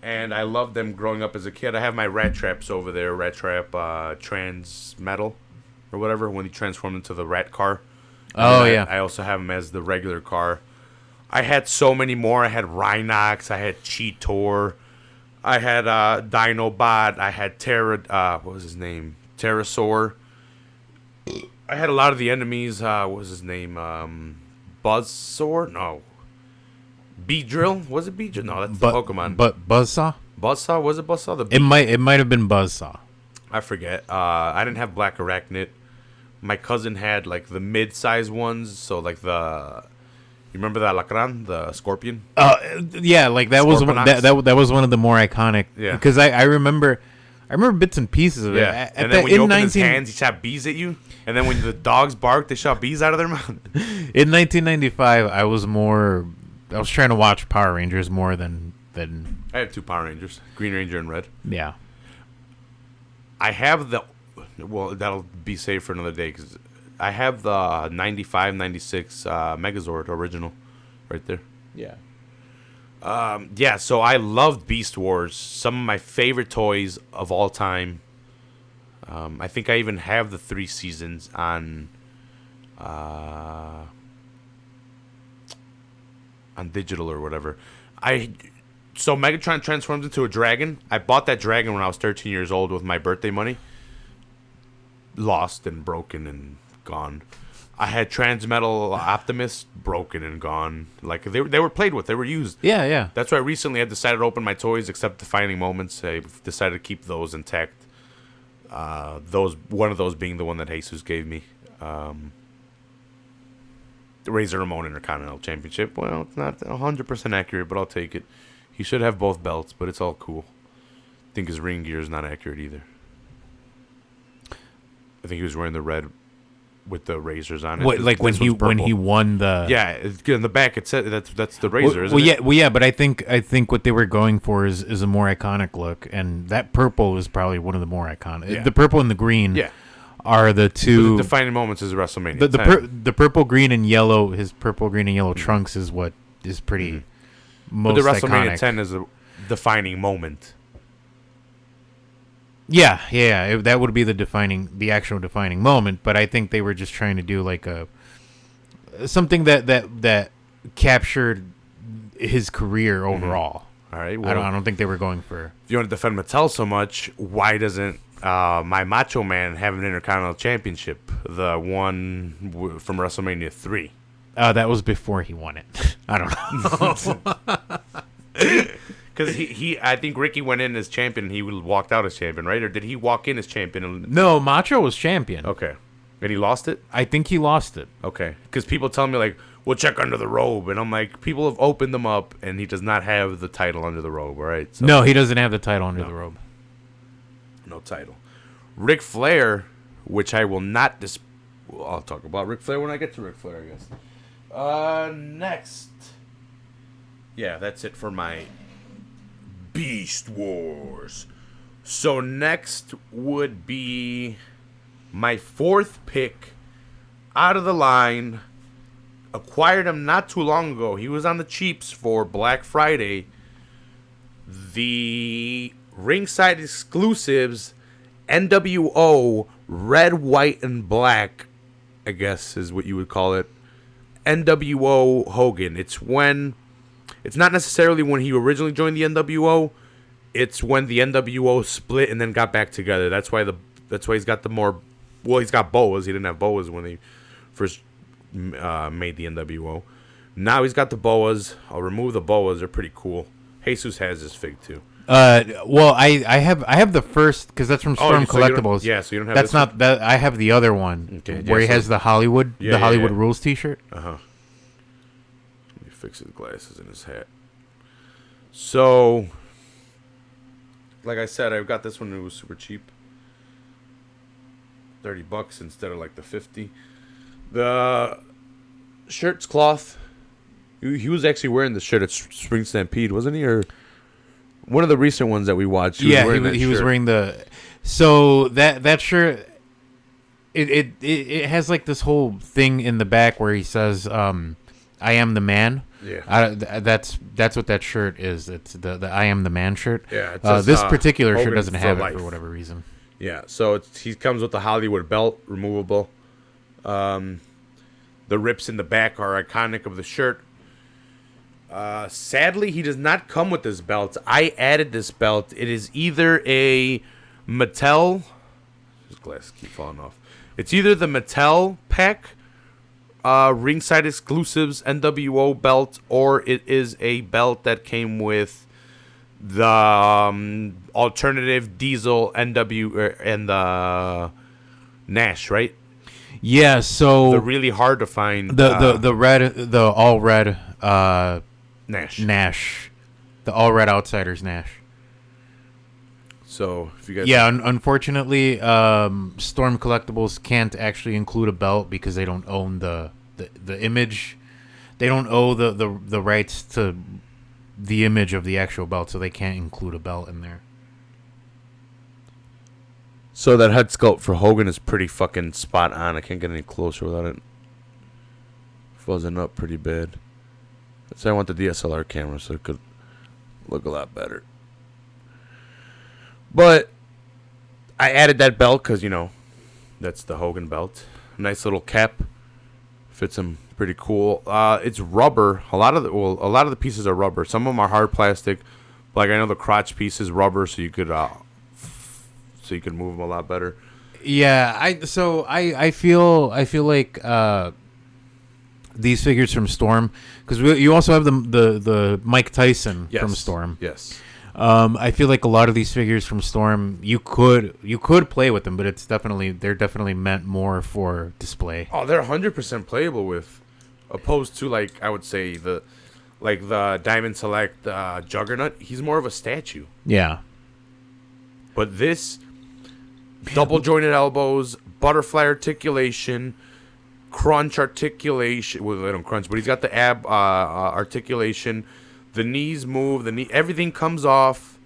S2: and I loved them growing up as a kid. I have my Rat Traps over there, Rat Trap Trans Metal, or whatever, when he transformed into the rat car.
S3: Oh,
S2: And
S3: yeah.
S2: I also have him as the regular car. I had so many more. I had Rhinox, I had Cheetor, I had Dinobot, I had what was his name? Pterosaur. I had a lot of the enemies. What was his name? Buzzsaw? No. Beedrill? Was it Beedrill? No, that's the Pokemon.
S3: But Buzzsaw?
S2: Buzzsaw? Was it Buzzsaw?
S3: It might have been Buzzsaw.
S2: I forget. I didn't have Black Arachnid. My cousin had like the mid-size ones. So like the... You remember the Alacran? The Scorpion?
S3: Yeah, like that was that was one of the more iconic.
S2: Yeah.
S3: Because I remember bits and pieces of it.
S2: Yeah. And then when you opened his hands, he shot bees at you. And then when the dogs barked, they shot bees out of their mouth.
S3: In 1995, I was trying to watch Power Rangers more than
S2: I had two Power Rangers. Green Ranger and Red.
S3: yeah.
S2: I have well, that'll be saved for another day because I have the 95, 96 Megazord original right there.
S3: Yeah.
S2: Yeah, so I loved Beast Wars. Some of my favorite toys of all time. I think I even have the 3 seasons on digital or whatever. So Megatron transforms into a dragon. I bought that dragon when I was 13 years old with my birthday money. Lost and broken and gone. I had Transmetal Optimus, broken and gone. Like they were played with, they were used.
S3: Yeah.
S2: That's why recently I decided to open my toys, except Defining Moments. I decided to keep those intact. One of those being the one that Jesus gave me. The Razor Ramon Intercontinental Championship. Well, it's not 100% accurate, but I'll take it. He should have both belts, but it's all cool. I think his ring gear is not accurate either. I think he was wearing the red with the razors on it.
S3: What, like when he won the
S2: in the back it said that's the razor. Isn't it?
S3: Yeah, but I think what they were going for is a more iconic look, and that purple is probably one of the more iconic.
S2: Yeah.
S3: The purple and the green,
S2: Yeah.
S3: are the two
S2: The defining moments is WrestleMania.
S3: the purple, green, and yellow. His purple, green, and yellow trunks is what is pretty most
S2: but the WrestleMania
S3: iconic.
S2: 10 is a defining moment.
S3: Yeah, that would be the actual defining moment. But I think they were just trying to do like something that captured his career overall.
S2: All right. Well,
S3: I don't think they were going for.
S2: if you want to defend Mattel so much, why doesn't my Macho Man have an Intercontinental Championship? The one from WrestleMania 3.
S3: That was before he won it. I don't know.
S2: Because I think Ricky went in as champion and he walked out as champion, right? Or did he walk in as champion?
S3: No, Macho was champion.
S2: Okay. And he lost it?
S3: I think he lost it.
S2: Okay. Because people tell me, like, we'll check under the robe. And I'm like, people have opened them up and he does not have the title under the robe, all right? So,
S3: No, he doesn't have the title under the robe.
S2: no title. Ric Flair, which I will not I'll talk about Ric Flair when I get to Ric Flair, I guess. Next. Yeah, that's it for my Beast Wars. So next would be my fourth pick out of the line. Acquired him not too long ago. He was on the cheaps for Black Friday. The ringside exclusives NWO Red, White, and Black, I guess is what you would call it. NWO Hogan. It's not necessarily when he originally joined the NWO. It's when the NWO split and then got back together. That's why he's got the more. Well, he's got boas. He didn't have boas when he first made the NWO. Now he's got the boas. I'll remove the boas. They're pretty cool. Jesus has this fig too.
S3: Well, I have the first because that's from Storm Collectibles.
S2: So you don't have.
S3: That's not one? That. I have the other one where he has the Hollywood Rules T-shirt.
S2: Let me fix his glasses and his hat. So, like I said, I've got this one. It was super cheap, $30 instead of like the $50. The shirt's cloth. He was actually wearing the shirt at Spring Stampede, wasn't he? Or one of the recent ones that we watched.
S3: He was wearing the. So that shirt, it has like this whole thing in the back where he says, "I am the man."
S2: Yeah,
S3: that's what that shirt is. It's the I am the man shirt.
S2: Yeah,
S3: this particular
S2: Hogan
S3: shirt doesn't have
S2: life.
S3: it for whatever reason.
S2: Yeah, so he comes with the Hollywood belt, removable. The rips in the back are iconic of the shirt. Sadly, he does not come with this belt. I added this belt. It is either a Mattel. His glasses keep falling off. It's either the Mattel pack, ringside exclusives NWO belt, or it is a belt that came with the alternative Diesel NW and the Nash, right?
S3: Yeah, so
S2: they're really hard to find.
S3: The all red
S2: Nash,
S3: the all red Outsiders Nash.
S2: So if you guys,
S3: unfortunately, Storm Collectibles can't actually include a belt because they don't own the image. They don't own the rights to the image of the actual belt, so they can't include a belt in there.
S2: So that head sculpt for Hogan is pretty fucking spot on. I can't get any closer without it fuzzing up pretty bad. So I want the DSLR camera so it could look a lot better. But I added that belt because, that's the Hogan belt. Nice little cap. Fits him pretty cool. It's rubber. A lot of the pieces are rubber. Some of them are hard plastic. Like I know the crotch piece is rubber, so you could move them a lot better.
S3: Yeah, I feel like these figures from Storm, because you also have the Mike Tyson from Storm.
S2: Yes.
S3: I feel like a lot of these figures from Storm, you could play with them, but they're definitely meant more for display.
S2: Oh, they're 100% playable with, opposed to like I would say the Diamond Select Juggernaut. He's more of a statue.
S3: Yeah.
S2: But this double jointed elbows, butterfly articulation, crunch articulation. Well, they don't crunch, but he's got the ab articulation. The knees move. Everything comes off.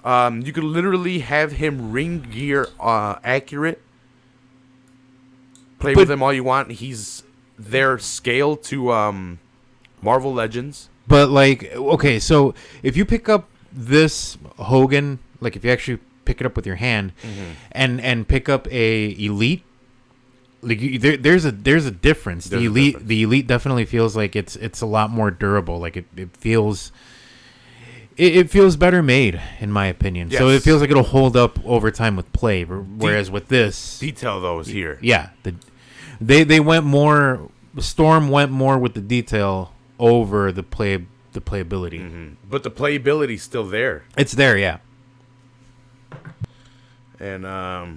S2: You could literally have him ring gear accurate. Play with him all you want. He's their scale to Marvel Legends.
S3: But okay, so if you pick up this Hogan, if you actually pick it up with your hand, and pick up a Elite, there's a difference. The Elite definitely feels like it's a lot more durable. It feels better made, in my opinion. Yes. So it feels like it'll hold up over time with play. Whereas with this
S2: detail, though, is here.
S3: Yeah, they went more. Storm went more with the detail over the playability.
S2: Mm-hmm. But the playability's still there.
S3: It's there, yeah.
S2: And I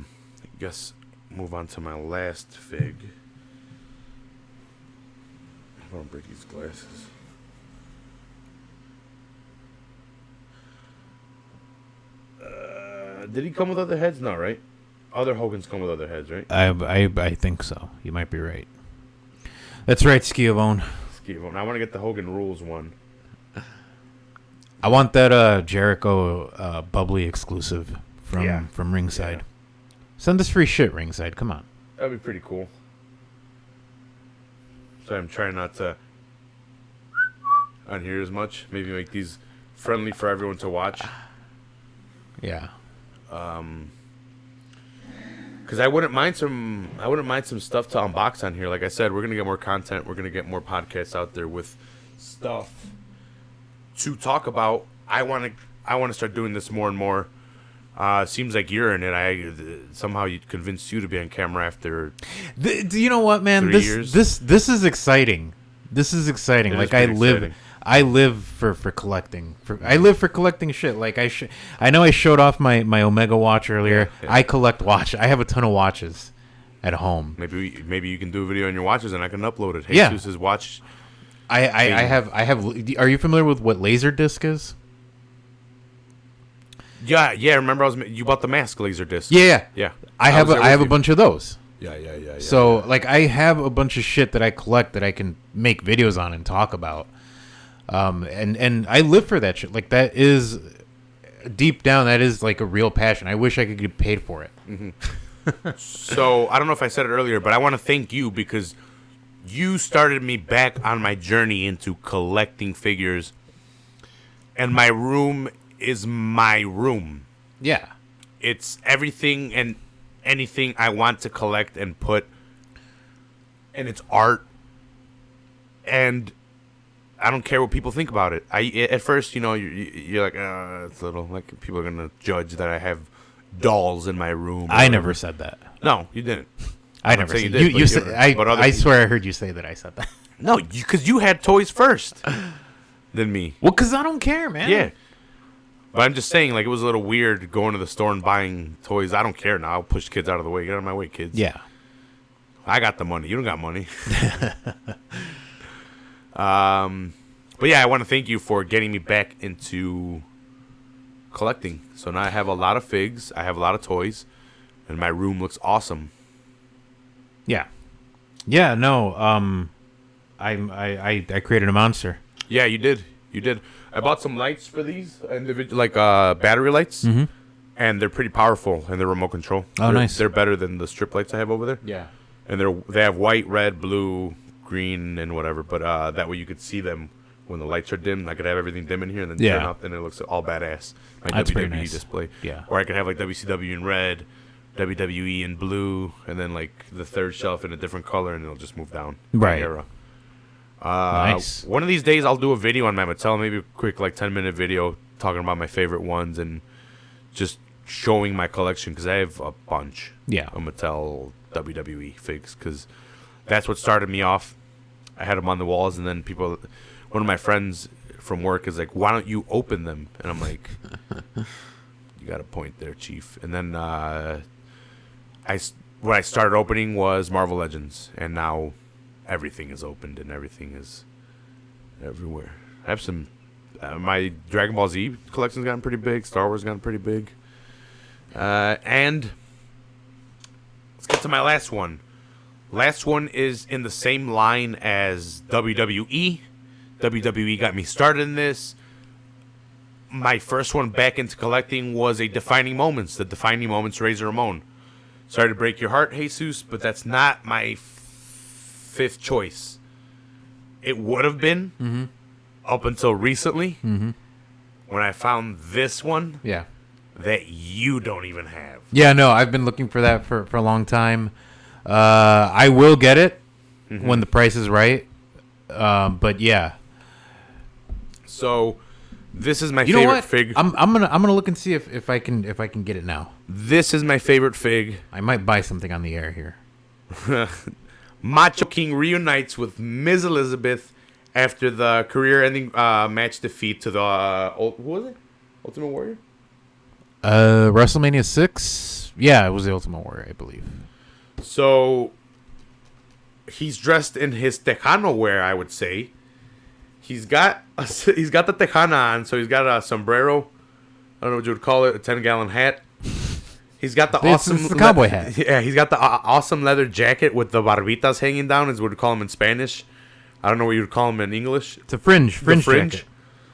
S2: guess move on to my last fig. I don't break these glasses. Did he come with other heads? No, right? Other Hogans come with other heads, right?
S3: I think so. You might be right. That's right, Schiavone.
S2: I want to get the Hogan Rules one.
S3: I want that Jericho bubbly exclusive from Ringside.
S2: Yeah.
S3: Send us free shit, Ringside. Come on.
S2: That'd be pretty cool. So I'm trying not to on here as much. Maybe make these friendly for everyone to watch.
S3: Yeah.
S2: Because I wouldn't mind some stuff to unbox on here. Like I said, we're gonna get more content. We're gonna get more podcasts out there with stuff to talk about. I want to start doing this more and more. Seems like you're in it. Somehow you convinced you to be on camera after.
S3: You know what, man?
S2: 3 years.
S3: This is exciting. This is exciting.
S2: It is
S3: like
S2: exciting.
S3: I live for collecting. I live for collecting shit. Like I know I showed off my Omega watch earlier.
S2: Yeah.
S3: I collect watch. I have a ton of watches at home.
S2: Maybe you can do a video on your watches and I can upload it.
S3: Yeah.
S2: Jesus' watch.
S3: I have. Are you familiar with what laser disc is?
S2: Yeah. Remember, you bought the mask laser disc.
S3: Yeah. I have
S2: was there
S3: a
S2: with you.
S3: bunch of those.
S2: Yeah.
S3: So like I have a bunch of shit that I collect that I can make videos on and talk about. And I live for that shit. Like that is deep down, that is like a real passion. I wish I could get paid for it.
S2: Mm-hmm. So I don't know if I said it earlier, but I want to thank you because you started me back on my journey into collecting figures, and my room is my room.
S3: Yeah.
S2: It's everything and anything I want to collect and put, and it's art, and I don't care what people think about it. At first, you're like, it's a little like people are gonna judge that I have dolls in my room.
S3: I never said that.
S2: No, you didn't.
S3: I never said
S2: you did.
S3: you said. I swear I heard you say that I said that.
S2: No, because you had toys first than me.
S3: Well, because I don't care, man.
S2: Yeah. But I'm just saying, like, it was a little weird going to the store and buying toys. I don't care now. I'll push kids out of the way. Get out of my way, kids.
S3: Yeah.
S2: I got the money. You don't got money. But yeah, I want to thank you for getting me back into collecting. So now I have a lot of figs. I have a lot of toys. And my room looks awesome.
S3: Yeah. Yeah, no. I created a monster.
S2: Yeah, you did. You did. I bought some lights for these, like battery lights,
S3: Mm-hmm.
S2: and they're pretty powerful, and they're remote control.
S3: Oh, nice.
S2: They're better than the strip lights I have over there.
S3: Yeah.
S2: And they have white, red, blue, green, and whatever. But that way you could see them when the lights are dim. I could have everything dim in here, and then turn up, and it looks all badass. My
S3: That's pretty
S2: WWE
S3: nice.
S2: display.
S3: Yeah.
S2: Or I could have like WCW in red, WWE in blue, and then like the third shelf in a different color, and it'll just move down.
S3: Right.
S2: Era.
S3: Nice.
S2: One of these days, I'll do a video on my Mattel, maybe a quick, like 10-minute video talking about my favorite ones and just showing my collection because I have a bunch.
S3: Yeah.
S2: Of Mattel WWE figs because that's what started me off. I had them on the walls, and then one of my friends from work is like, "Why don't you open them?" And I'm like, "You got a point there, Chief." And then what I started opening was Marvel Legends, and now everything is opened and everything is everywhere. I have some. My Dragon Ball Z collection's gotten pretty big. Star Wars gotten pretty big. And let's get to my last one. Last one is in the same line as WWE. WWE got me started in this. My first one back into collecting was a Defining Moments, the Defining Moments Razor Ramon. Sorry to break your heart, Jesus, but that's not my fifth choice. It would have been up until recently when I found this one
S3: Yeah.
S2: that you don't even have.
S3: Yeah, no, I've been looking for that for a long time. I will get it when the price is right. But yeah.
S2: So this is my
S3: You know
S2: favorite
S3: what?
S2: fig.
S3: I'm gonna look and see if I can get it now.
S2: This is my favorite fig.
S3: I might buy something on the air here.
S2: Macho King reunites with Ms. Elizabeth after the career-ending match defeat to the who was it? Ultimate Warrior?
S3: WrestleMania 6? Yeah, it was the Ultimate Warrior, I believe.
S2: So he's dressed in his Tejano wear, I would say. He's got the Tejana on, so he's got a sombrero. I don't know what you would call it, a 10-gallon hat. He's got the
S3: It's
S2: awesome
S3: the cowboy hat.
S2: Yeah, he's got the awesome leather jacket with the barbitas hanging down. Is what we call him in Spanish. I don't know what you would call him in English.
S3: It's a fringe
S2: The fringe.
S3: jacket.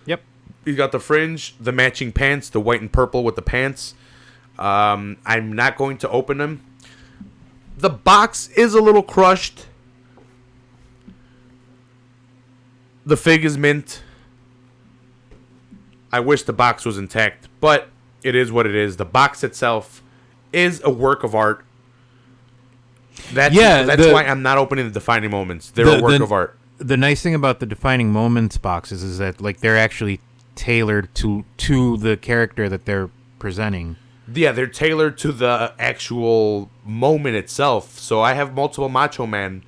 S3: Yep.
S2: He's got the fringe, the matching pants, the white and purple with the pants. I'm not going to open them. The box is a little crushed. The fig is mint. I wish the box was intact, but it is what it is. The box itself is a work of art. That's why I'm not opening the Defining Moments. They're a work of art.
S3: The nice thing about the Defining Moments boxes is that like they're actually tailored to the character that they're presenting.
S2: Yeah, they're tailored to the actual moment itself. So I have multiple Macho Man.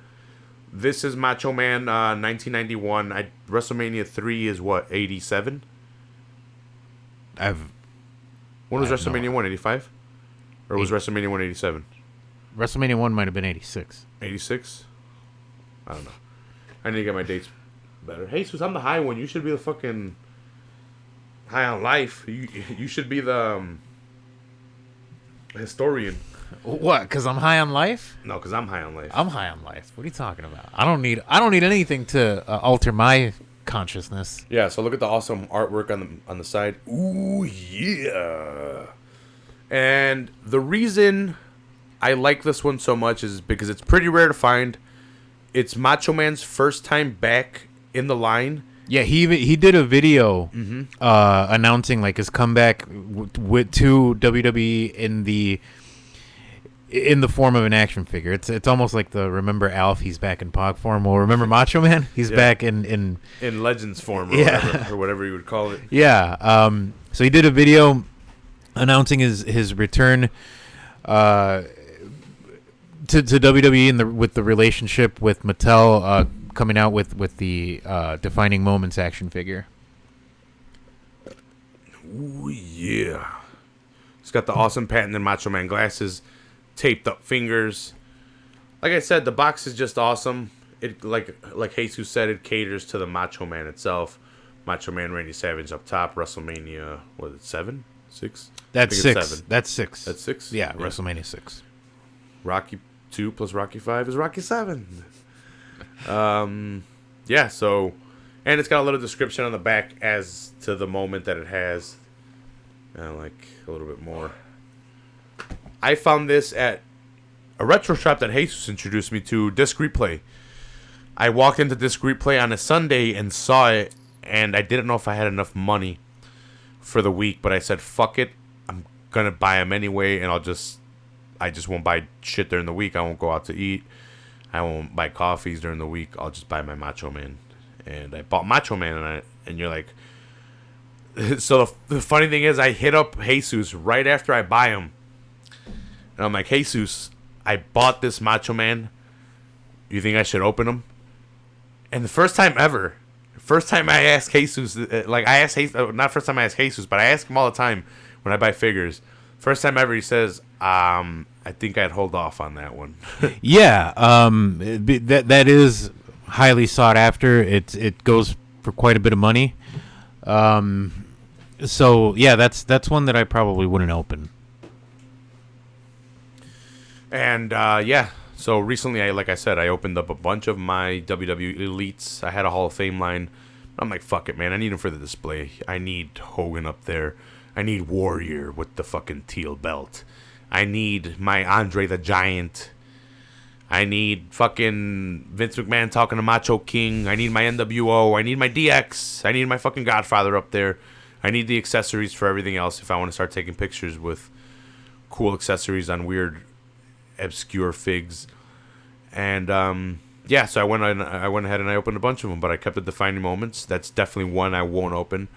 S2: This is Macho Man 1991. WrestleMania 3 is what, 87? When was WrestleMania 1? 85? Or was WrestleMania 1 87?
S3: WrestleMania 1 might have been 86.
S2: 86? I don't know. I need to get my dates better. Hey, Jesus, I'm the high one. You should be the fucking high on life. You should be the historian.
S3: What? Because I'm high on life?
S2: No, because I'm high on life.
S3: I'm high on life. What are you talking about? I don't need anything to alter my consciousness.
S2: Yeah. So look at the awesome artwork on the side. Ooh yeah. And the reason I like this one so much is because it's pretty rare to find. It's Macho Man's first time back in the line.
S3: Yeah, he did a video announcing like his comeback to WWE in the form of an action figure. It's almost like the Remember Alf, he's back in Pog form. Well, remember Macho Man? He's back in
S2: Legends form or whatever you would call it.
S3: Yeah. So he did a video announcing his return to WWE with the relationship with Mattel coming out with the Defining Moments action figure.
S2: Ooh, yeah. He's got the awesome patented Macho Man glasses, taped up fingers. Like I said, the box is just awesome. It like Jesus said, it caters to the Macho Man itself. Macho Man Randy Savage up top. WrestleMania, was it 7? 6?
S3: That's 6.
S2: 7.
S3: That's 6.
S2: That's 6?
S3: Yeah, WrestleMania 6.
S2: Rocky 2 plus Rocky 5 is Rocky 7. Yeah, so, and it's got a little description on the back as to the moment that it has. Like a little bit more. I found this at a retro shop that Jesus introduced me to, Disc Replay. I walked into Disc Replay on a Sunday and saw it, and I didn't know if I had enough money for the week, but I said, fuck it, I'm gonna buy them anyway, and I just won't buy shit during the week. I won't go out to eat. I won't buy coffees during the week. I'll just buy my Macho Man. And I bought Macho Man, and you're like... So the funny thing is, I hit up Jesus right after I buy him. And I'm like, Jesus, I bought this Macho Man. You think I should open him? And the first time I asked Jesus, not first time I asked Jesus, but I ask him all the time when I buy figures. First time ever, he says, I think I'd hold off on that one.
S3: Yeah, that is highly sought after. It goes for quite a bit of money. So yeah, that's one that I probably wouldn't open.
S2: And yeah, so recently, like I said, I opened up a bunch of my WWE Elites. I had a Hall of Fame line. I'm like, fuck it, man. I need them for the display. I need Hogan up there. I need Warrior with the fucking teal belt. I need my Andre the Giant. I need fucking Vince McMahon talking to Macho King. I need my NWO. I need my DX. I need my fucking Godfather up there. I need the accessories for everything else if I want to start taking pictures with cool accessories on weird, obscure figs. And yeah, so I went ahead and I opened a bunch of them, but I kept the Defining Moments. That's definitely one I won't open.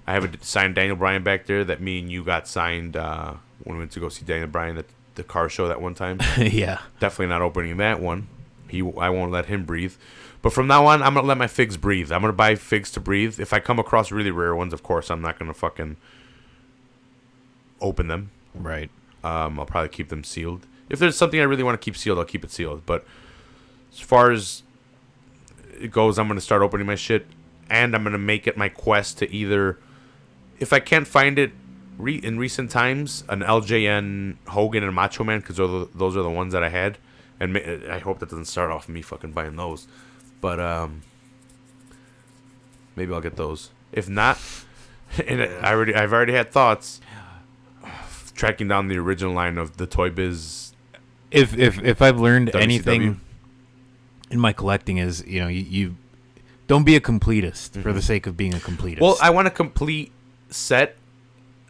S2: I have a signed Daniel Bryan back there that me and you got signed when we went to go see Daniel Bryan at the car show that one time.
S3: Yeah.
S2: Definitely not opening that one. I won't let him breathe. But from now on, I'm going to let my figs breathe. I'm going to buy figs to breathe. If I come across really rare ones, of course, I'm not going to fucking open them.
S3: Right.
S2: I'll probably keep them sealed. If there's something I really want to keep sealed, I'll keep it sealed. But as far as it goes, I'm going to start opening my shit. And I'm going to make it my quest to either... If I can't find it in recent times, an LJN, Hogan, and Macho Man, because those are the ones that I had. And I hope that doesn't start off me fucking buying those. But maybe I'll get those. If not, and I've already had thoughts tracking down the original line of the Toy Biz.
S3: If I've learned
S2: WCW.
S3: anything in my collecting is, you don't be a completist for the sake of being a completist.
S2: Well, I want a complete set,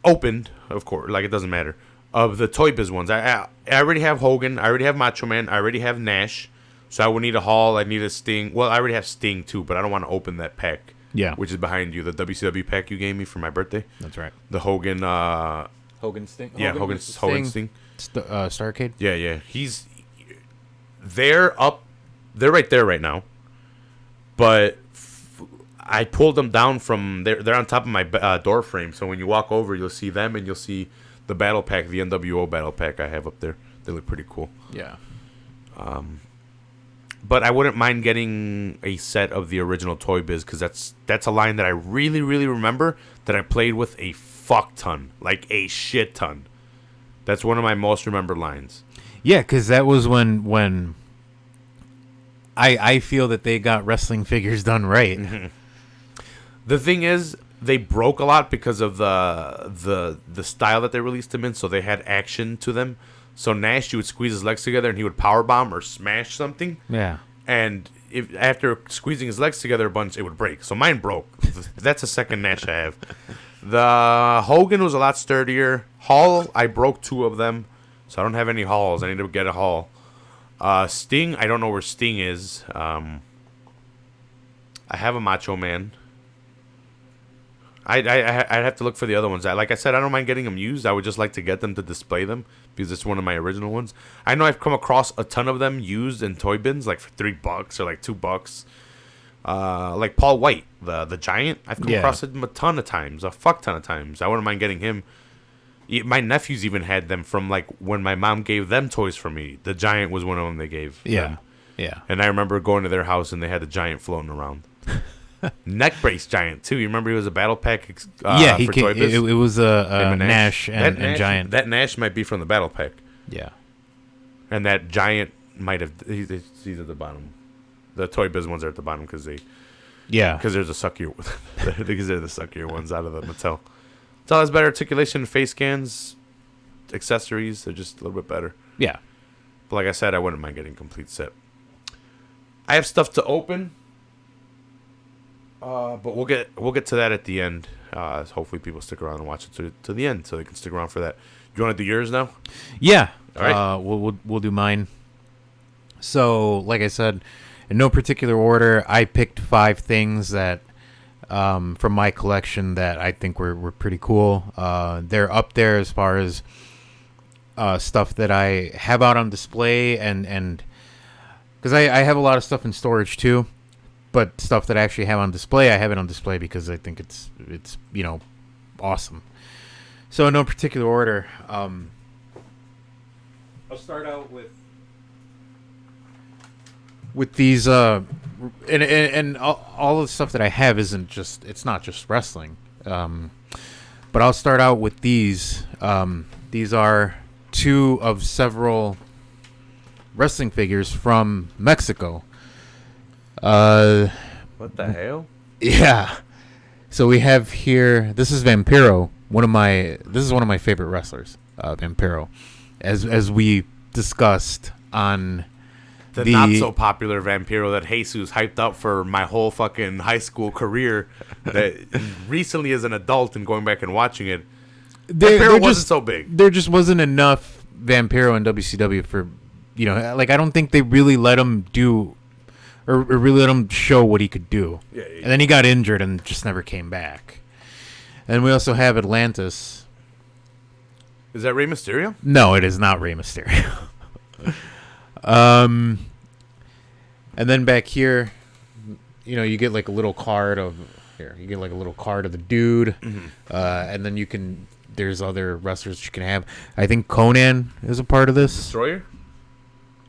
S2: opened, of course, like it doesn't matter, of the Toy Biz ones. I already have Hogan, I already have Macho Man, I already have Nash, so I would need a Hall, I need a Sting. Well, I already have Sting too, but I don't want to open that pack.
S3: Yeah.
S2: Which is behind you, the WCW pack you gave me for my birthday.
S3: That's right.
S2: The Hogan,
S3: Hogan Sting?
S2: Hogan Sting.
S3: Starcade?
S2: Yeah. They're right there right now. But I pulled them down from, they're on top of my door frame. So when you walk over, you'll see them and you'll see the battle pack, the NWO battle pack I have up there. They look pretty cool.
S3: Yeah.
S2: But I wouldn't mind getting a set of the original Toy Biz, because that's a line that I really, really remember that I played with a fuck ton. Like a shit ton. That's one of my most remembered lines.
S3: Yeah, because that was when I feel that they got wrestling figures done right.
S2: Mm-hmm. The thing is, they broke a lot because of the style that they released them in, so they had action to them. So Nash, you would squeeze his legs together and he would powerbomb or smash something.
S3: Yeah.
S2: And if after squeezing his legs together a bunch, it would break. So mine broke. That's a second Nash I have. The Hogan was a lot sturdier. Hall, I broke 2 of them. So I don't have any Halls. I need to get a Hall. Sting, I don't know where Sting is. I have a Macho Man. I'd have to look for the other ones. Like I said, I don't mind getting them used. I would just like to get them to display them because it's one of my original ones. I know I've come across a ton of them used in toy bins, like for $3 or like $2. Like Paul White, the Giant. I've come across him a ton of times, a fuck ton of times. I wouldn't mind getting him. My nephews even had them from like when my mom gave them toys for me. The Giant was one of them they gave.
S3: Yeah.
S2: And I remember going to their house and they had the Giant floating around. Neck brace Giant too. You remember he was a battle pack?
S3: He
S2: for
S3: came,
S2: Toy Biz?
S3: it was a Nash and Giant.
S2: That Nash might be from the battle pack.
S3: Yeah,
S2: and that Giant might have. He's at the bottom. The Toy Biz ones are at the bottom because there's a suckier. Because they're the suckier ones out of the Mattel. Mattel has better articulation, face scans, accessories. They're just a little bit better.
S3: Yeah,
S2: but like I said, I wouldn't mind getting a complete set. I have stuff to open. But we'll get to that at the end. Hopefully people stick around and watch it to the end, so they can stick around for that. You want to do yours now?
S3: Yeah.
S2: All right.
S3: We'll do mine. So, like I said, in no particular order, I picked 5 things that from my collection that I think were pretty cool. They're up there as far as stuff that I have out on display, and because I have a lot of stuff in storage too. But stuff that I actually have on display, I have it on display because I think it's awesome. So in no particular order, I'll start out with these, and all the stuff that I have it's not just wrestling. But I'll start out with these. These are 2 of several wrestling figures from Mexico.
S2: What the hell?
S3: Yeah. So we have here. This is Vampiro. This is one of my favorite wrestlers, Vampiro, as we discussed on
S2: the not so popular Vampiro that Jesus hyped up for my whole fucking high school career. That recently, as an adult and going back and watching it, Vampiro wasn't so big.
S3: There just wasn't enough Vampiro in WCW for, like I don't think they really let him do. Or really let him show what he could do.
S2: Yeah.
S3: And then he got injured and just never came back. And we also have Atlantis.
S2: Is that Rey Mysterio?
S3: No, it is not Rey Mysterio. And then back here, you get like a little card of the dude.
S2: Mm-hmm.
S3: And then there's other wrestlers you can have. I think Conan is a part of this.
S2: Destroyer?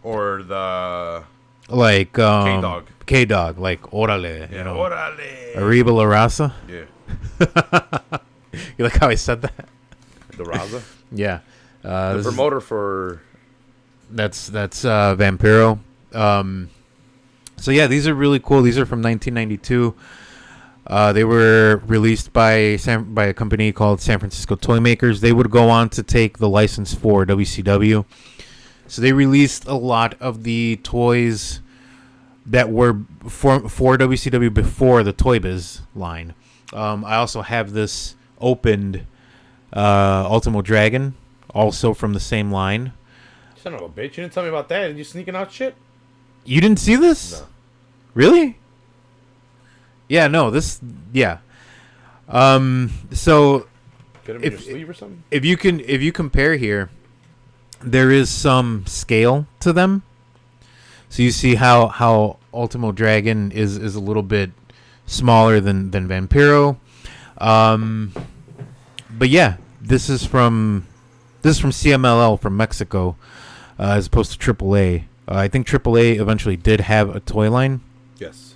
S2: Or the...
S3: Like
S2: K-Dog,
S3: like Orale,
S2: Orale.
S3: Arriba La Raza.
S2: Yeah.
S3: You like how I said that?
S2: The Raza.
S3: Yeah.
S2: The promoter for...
S3: That's Vampiro. So yeah, these are really cool. These are from 1992. They were released by a company called San Francisco Toy Makers. They would go on to take the license for WCW. So they released a lot of the toys that were for WCW before the Toy Biz line. I also have this opened Ultimo Dragon, also from the same line.
S2: Son of a bitch! You didn't tell me about that. Are you sneaking out shit?
S3: You didn't see this?
S2: No.
S3: Really? Yeah, no, this... Yeah. So...
S2: Get him in your sleeve or something?
S3: If you compare here, there is some scale to them. So you see how Ultimo Dragon is a little bit smaller than Vampiro. But yeah, this is from CMLL from Mexico, as opposed to AAA. I think AAA eventually did have a toy line.
S2: Yes.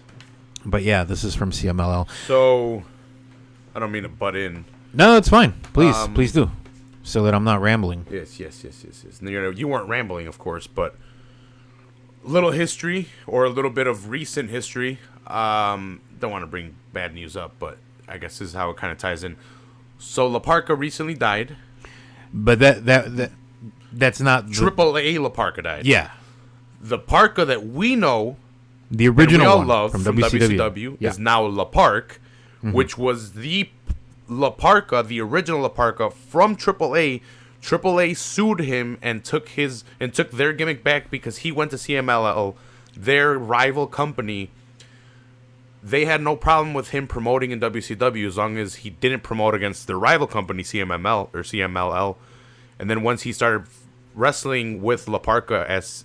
S3: But yeah, this is from CMLL.
S2: So, I don't mean to butt in.
S3: No, it's fine. Please do. So that I'm not rambling.
S2: Yes. No, you weren't rambling, of course, but a little history or a little bit of recent history. Don't want to bring bad news up, but I guess this is how it kind of ties in. So La Parka recently died.
S3: But that's not
S2: AAA La Parka died.
S3: Yeah.
S2: The Parka that we know,
S3: the original
S2: we all
S3: one
S2: love
S3: from
S2: WCW
S3: yeah.
S2: is now La Park, which was the La Parka, the original La Parka from AAA. AAA sued him and took their gimmick back because he went to CMLL, their rival company. They had no problem with him promoting in WCW as long as he didn't promote against their rival company CMLL. And then once he started wrestling with La Parka as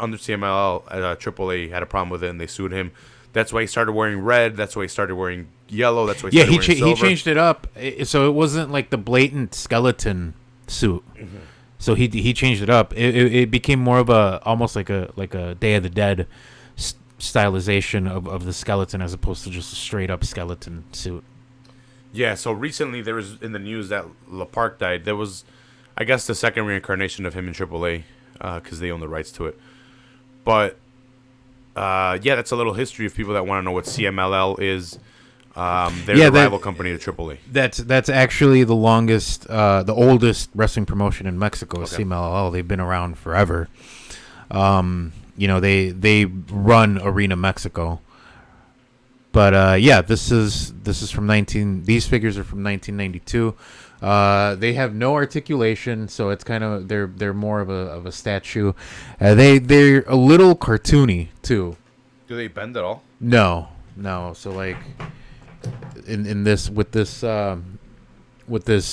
S2: under CMLL, AAA had a problem with it and they sued him. That's why he started wearing red. That's why he started wearing yellow. That's why he started wearing silver.
S3: He changed it up so it wasn't like the blatant skeleton suit. Mm-hmm. So he changed it up. It became more of almost like a Day of the Dead stylization of the skeleton as opposed to just a straight up skeleton suit.
S2: Yeah. So recently there was in the news that La Park died. There was, I guess, the second reincarnation of him in AAA because they own the rights to it. But yeah, that's a little history of people that want to know what CMLL is. They're the rival company to AAA.
S3: That's actually the oldest wrestling promotion in Mexico.
S2: Okay.
S3: CMLL. They've been around forever. They run Arena Mexico. But yeah, this is from These figures are from 1992. They have no articulation, so it's kind of they're more of a statue. They're a little cartoony too.
S2: Do they bend at all?
S3: No. So like in this with this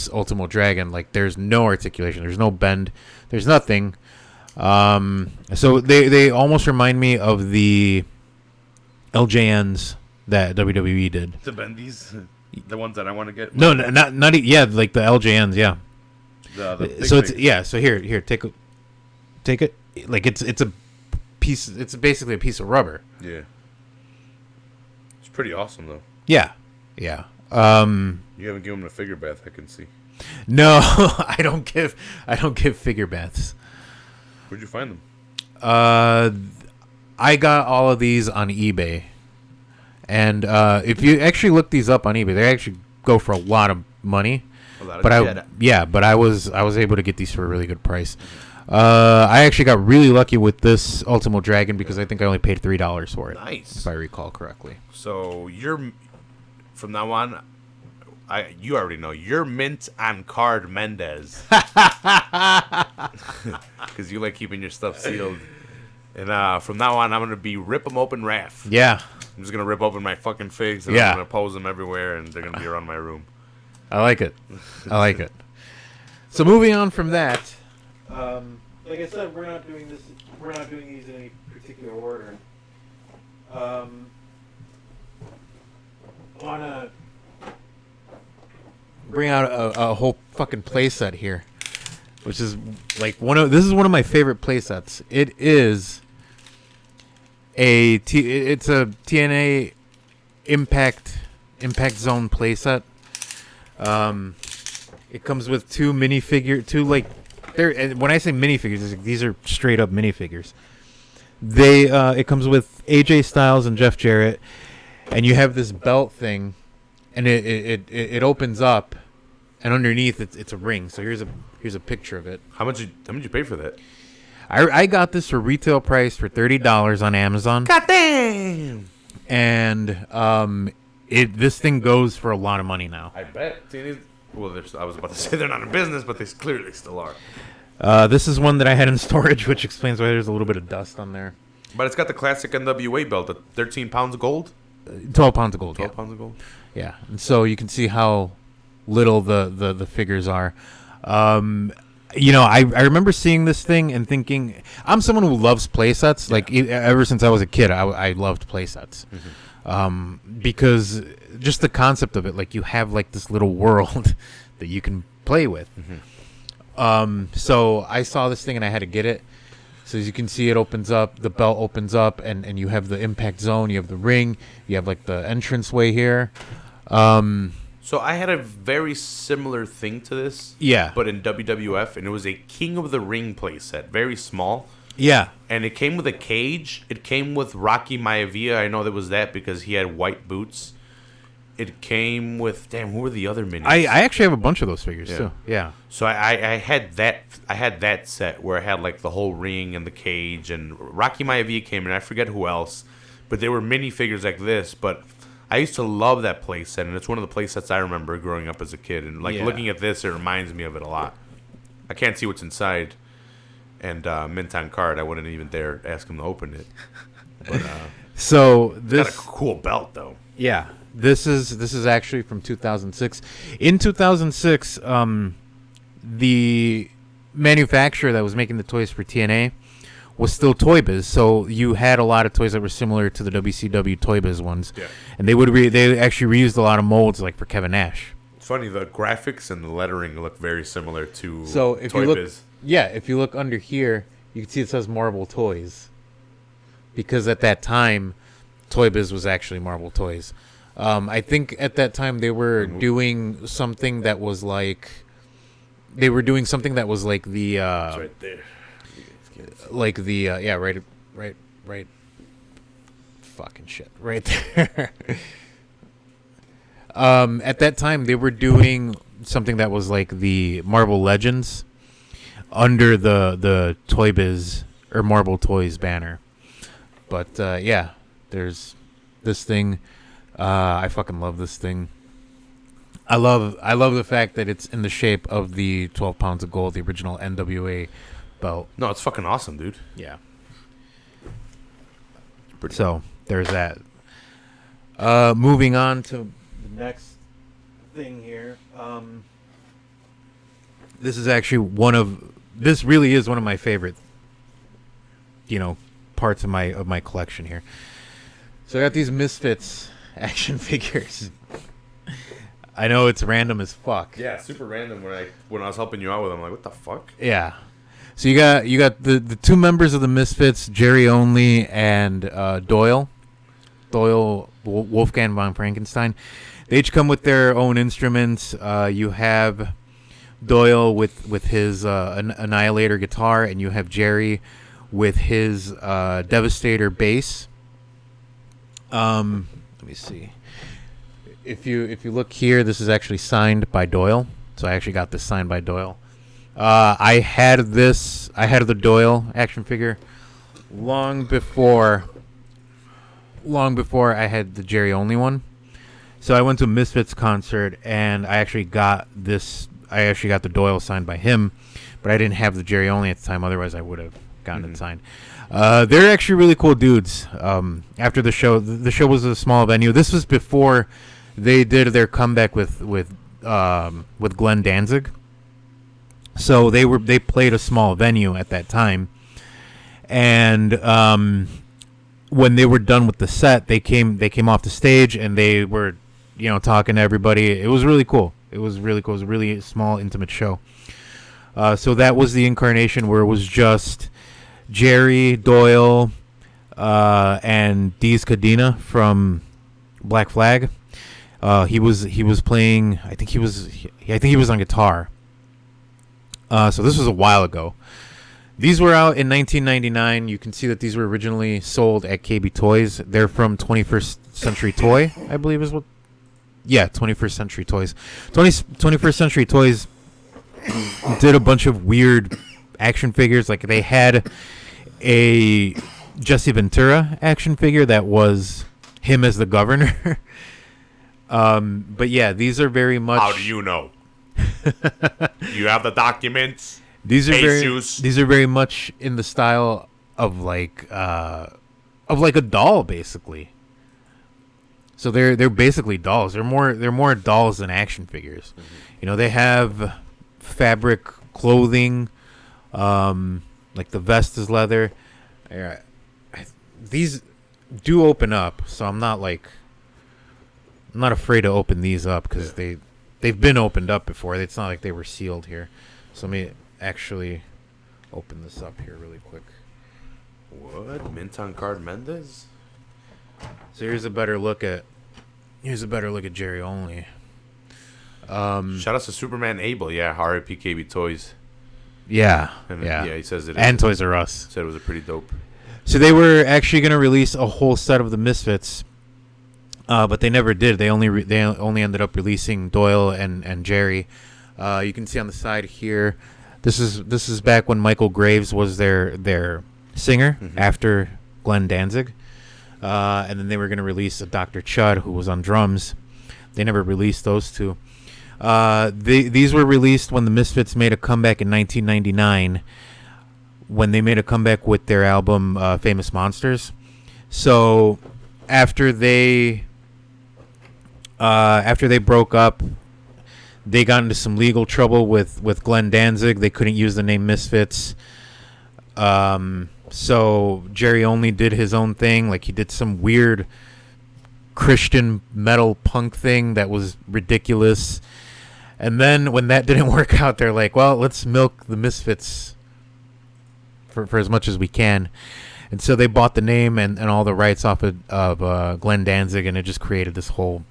S3: Ultimo Dragon, like there's no articulation, there's no bend, there's nothing. So they almost remind me of the LJNs that WWE did.
S2: The bendies, the ones that I want to get.
S3: No, not like the LJNs, yeah. So it's
S2: things.
S3: So here, take it. Like it's a piece. It's basically a piece of rubber.
S2: Yeah. It's pretty awesome though.
S3: Yeah.
S2: You haven't given him a figure bath, I can see.
S3: No, I don't give figure baths.
S2: Where'd you find them?
S3: I got all of these on eBay, and if you actually look these up on eBay, they actually go for a lot of money. But I was able to get these for a really good price. I actually got really lucky with this Ultimo Dragon because I think I only paid $3 for it.
S2: Nice,
S3: if I recall correctly.
S2: So from now on, you already know you're mint on card Mendez because you like keeping your stuff sealed. And from now on, I'm gonna be rip 'em open Raf.
S3: Yeah,
S2: I'm just gonna rip open my fucking figs and I'm gonna pose them everywhere, and they're gonna be around my room.
S3: I like it. So moving on from that, like I said, we're not doing these in any particular order. I wanna bring out a whole fucking playset here, which is like this is one of my favorite playsets. It is it's a TNA Impact Zone playset. It comes with two like when I say minifigures, these are straight up minifigures. It comes with AJ Styles and Jeff Jarrett, and you have this belt thing, and it opens up, and underneath it's a ring. So here's a picture of it.
S2: How much you pay for that?
S3: I got this for retail price for $30 on Amazon.
S2: God damn!
S3: And this thing goes for a lot of money now.
S2: I bet. Well, I was about to say they're not in business, but they clearly still are.
S3: This is one that I had in storage, which explains why there's a little bit of dust on there.
S2: But it's got the classic NWA belt, the 13 pounds of gold.
S3: 12 pounds of gold.
S2: 12 pounds of gold.
S3: Yeah, and so you can see how little the figures are. I remember seeing this thing and thinking, I'm someone who loves play sets. Like ever since I was a kid, I loved play sets. Because just the concept of it, like you have like this little world that you can play with. So I saw this thing and I had to get it. So as you can see, it opens up, the belt opens up, and you have the impact zone, you have the ring, you have like the entranceway here.
S2: So I had a very similar thing to this.
S3: Yeah.
S2: But in WWF, and it was a King of the Ring playset, very small.
S3: Yeah.
S2: And it came with a cage. It came with Rocky Maivia. I know there was that because he had white boots. It came with who were the other minis?
S3: I actually have a bunch of those figures too. Yeah.
S2: So I had that. I had that set where I had like the whole ring and the cage, and Rocky Maivia came, and I forget who else, but they were mini figures like this. But I used to love that playset, and it's one of the playsets I remember growing up as a kid. And looking at this, it reminds me of it a lot. I can't see what's inside, and mint on card, I wouldn't even dare ask him to open it. But
S3: so this
S2: got a cool belt though.
S3: Yeah. This is actually from 2006. In 2006, the manufacturer that was making the toys for TNA was still Toy Biz. So you had a lot of toys that were similar to the WCW Toy Biz ones. Yeah. And they actually reused a lot of molds like for Kevin Nash.
S2: It's funny, the graphics and the lettering look very similar to
S3: if
S2: Toy
S3: you look,
S2: Biz.
S3: Yeah, if you look under here, you can see it says Marvel Toys. Because at that time, Toy Biz was actually Marvel Toys. I think at that time they were doing something that was like the
S2: It's right there.
S3: Like the right fucking shit right there. At that time they were doing something that was like the Marvel Legends under the Toy Biz or Marvel Toys banner. But there's this thing. I fucking love this thing. I love the fact that it's in the shape of the 12 pounds of gold, the original NWA belt.
S2: No, it's fucking awesome, dude.
S3: Yeah.
S2: So
S3: there's that. Moving on to the next thing here. This is actually this really is one of my favorite, parts of my collection here. So I got these Misfits action figures. I know it's random as fuck.
S2: Yeah, super random. When I was helping you out with them, I'm like, what the fuck?
S3: Yeah. So you got the two members of the Misfits, Jerry Only and Doyle Wolfgang von Frankenstein. They each come with their own instruments. You have Doyle with his Annihilator guitar, and you have Jerry with his Devastator bass. Let me see. If you look here, this is actually signed by Doyle. So I actually got this signed by Doyle. I had the Doyle action figure long before I had the Jerry Only one. So I went to a Misfits concert and I actually got the Doyle signed by him, but I didn't have the Jerry Only at the time. Otherwise, I would have gotten it signed. They're actually really cool dudes. After the show was a small venue. This was before they did their comeback with Glenn Danzig. So they played a small venue at that time, and when they were done with the set, they came off the stage and they were talking to everybody. It was really cool. It was a really small, intimate show. So that was the incarnation where it was just Jerry, Doyle, and Deez Cadena from Black Flag. He was playing. I think he was on guitar. So this was a while ago. These were out in 1999. You can see that these were originally sold at KB Toys. They're from 21st Century Toy, I believe is what. Yeah, 21st Century Toys. 21st Century Toys did a bunch of weird action figures. Like they had a Jesse Ventura action figure that was him as the governor. But yeah, these are very much.
S2: How do you know? You have the documents.
S3: These are very much in the style of like a doll, basically. So they're basically dolls. They're more dolls than action figures. Mm-hmm. You know, they have fabric clothing, like the vest is leather. These do open up, so I'm not afraid to open these up because they've been opened up before. It's not like they were sealed here. So let me actually open this up here really quick.
S2: What? Mint on Card Mendez?
S3: So here's a better look at Jerry Only.
S2: Shout out to Superman Abel, yeah, RIP KB Toys.
S3: Yeah,
S2: yeah, he says it.
S3: And Toys R Us.
S2: Said it was a pretty dope.
S3: So they were actually going to release a whole set of the Misfits, but they never did. They only ended up releasing Doyle and Jerry. You can see on the side here. This is back when Michael Graves was their singer after Glenn Danzig, and then they were going to release a Dr. Chud who was on drums. They never released those two. These were released when the Misfits made a comeback in 1999. When they made a comeback with their album Famous Monsters. So after they broke up, they got into some legal trouble with Glenn Danzig. They couldn't use the name Misfits. So Jerry Only did his own thing. Like he did some weird Christian metal punk thing that was ridiculous. And then when that didn't work out, they're like, well, let's milk the Misfits for as much as we can. And so they bought the name and all the rights off of Glenn Danzig, and it just created this whole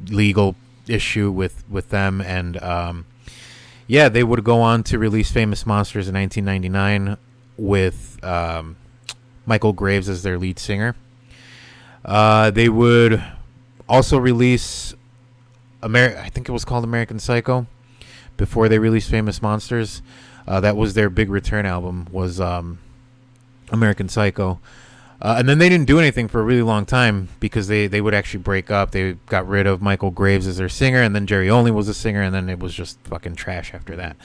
S3: legal issue with them. And they would go on to release Famous Monsters in 1999 with Michael Graves as their lead singer. They would also release I think it was called American Psycho before they released Famous Monsters. That was their big return album, was American Psycho. And then they didn't do anything for a really long time because they would actually break up. They got rid of Michael Graves as their singer, and then Jerry Only was the singer, and then it was just fucking trash after that.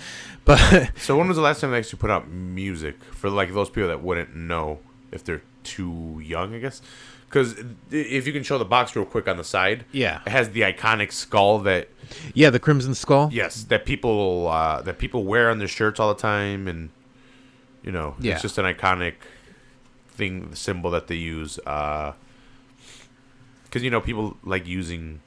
S3: But
S2: so when was the last time they actually put out music for like those people that wouldn't know if they're too young, I guess? Because if you can show the box real quick on the side,
S3: yeah,
S2: it has the iconic skull that,
S3: yeah, the Crimson Skull,
S2: yes, that people wear on their shirts all the time, and you know, it's just an iconic thing, the symbol that they use. Because you know, people like using.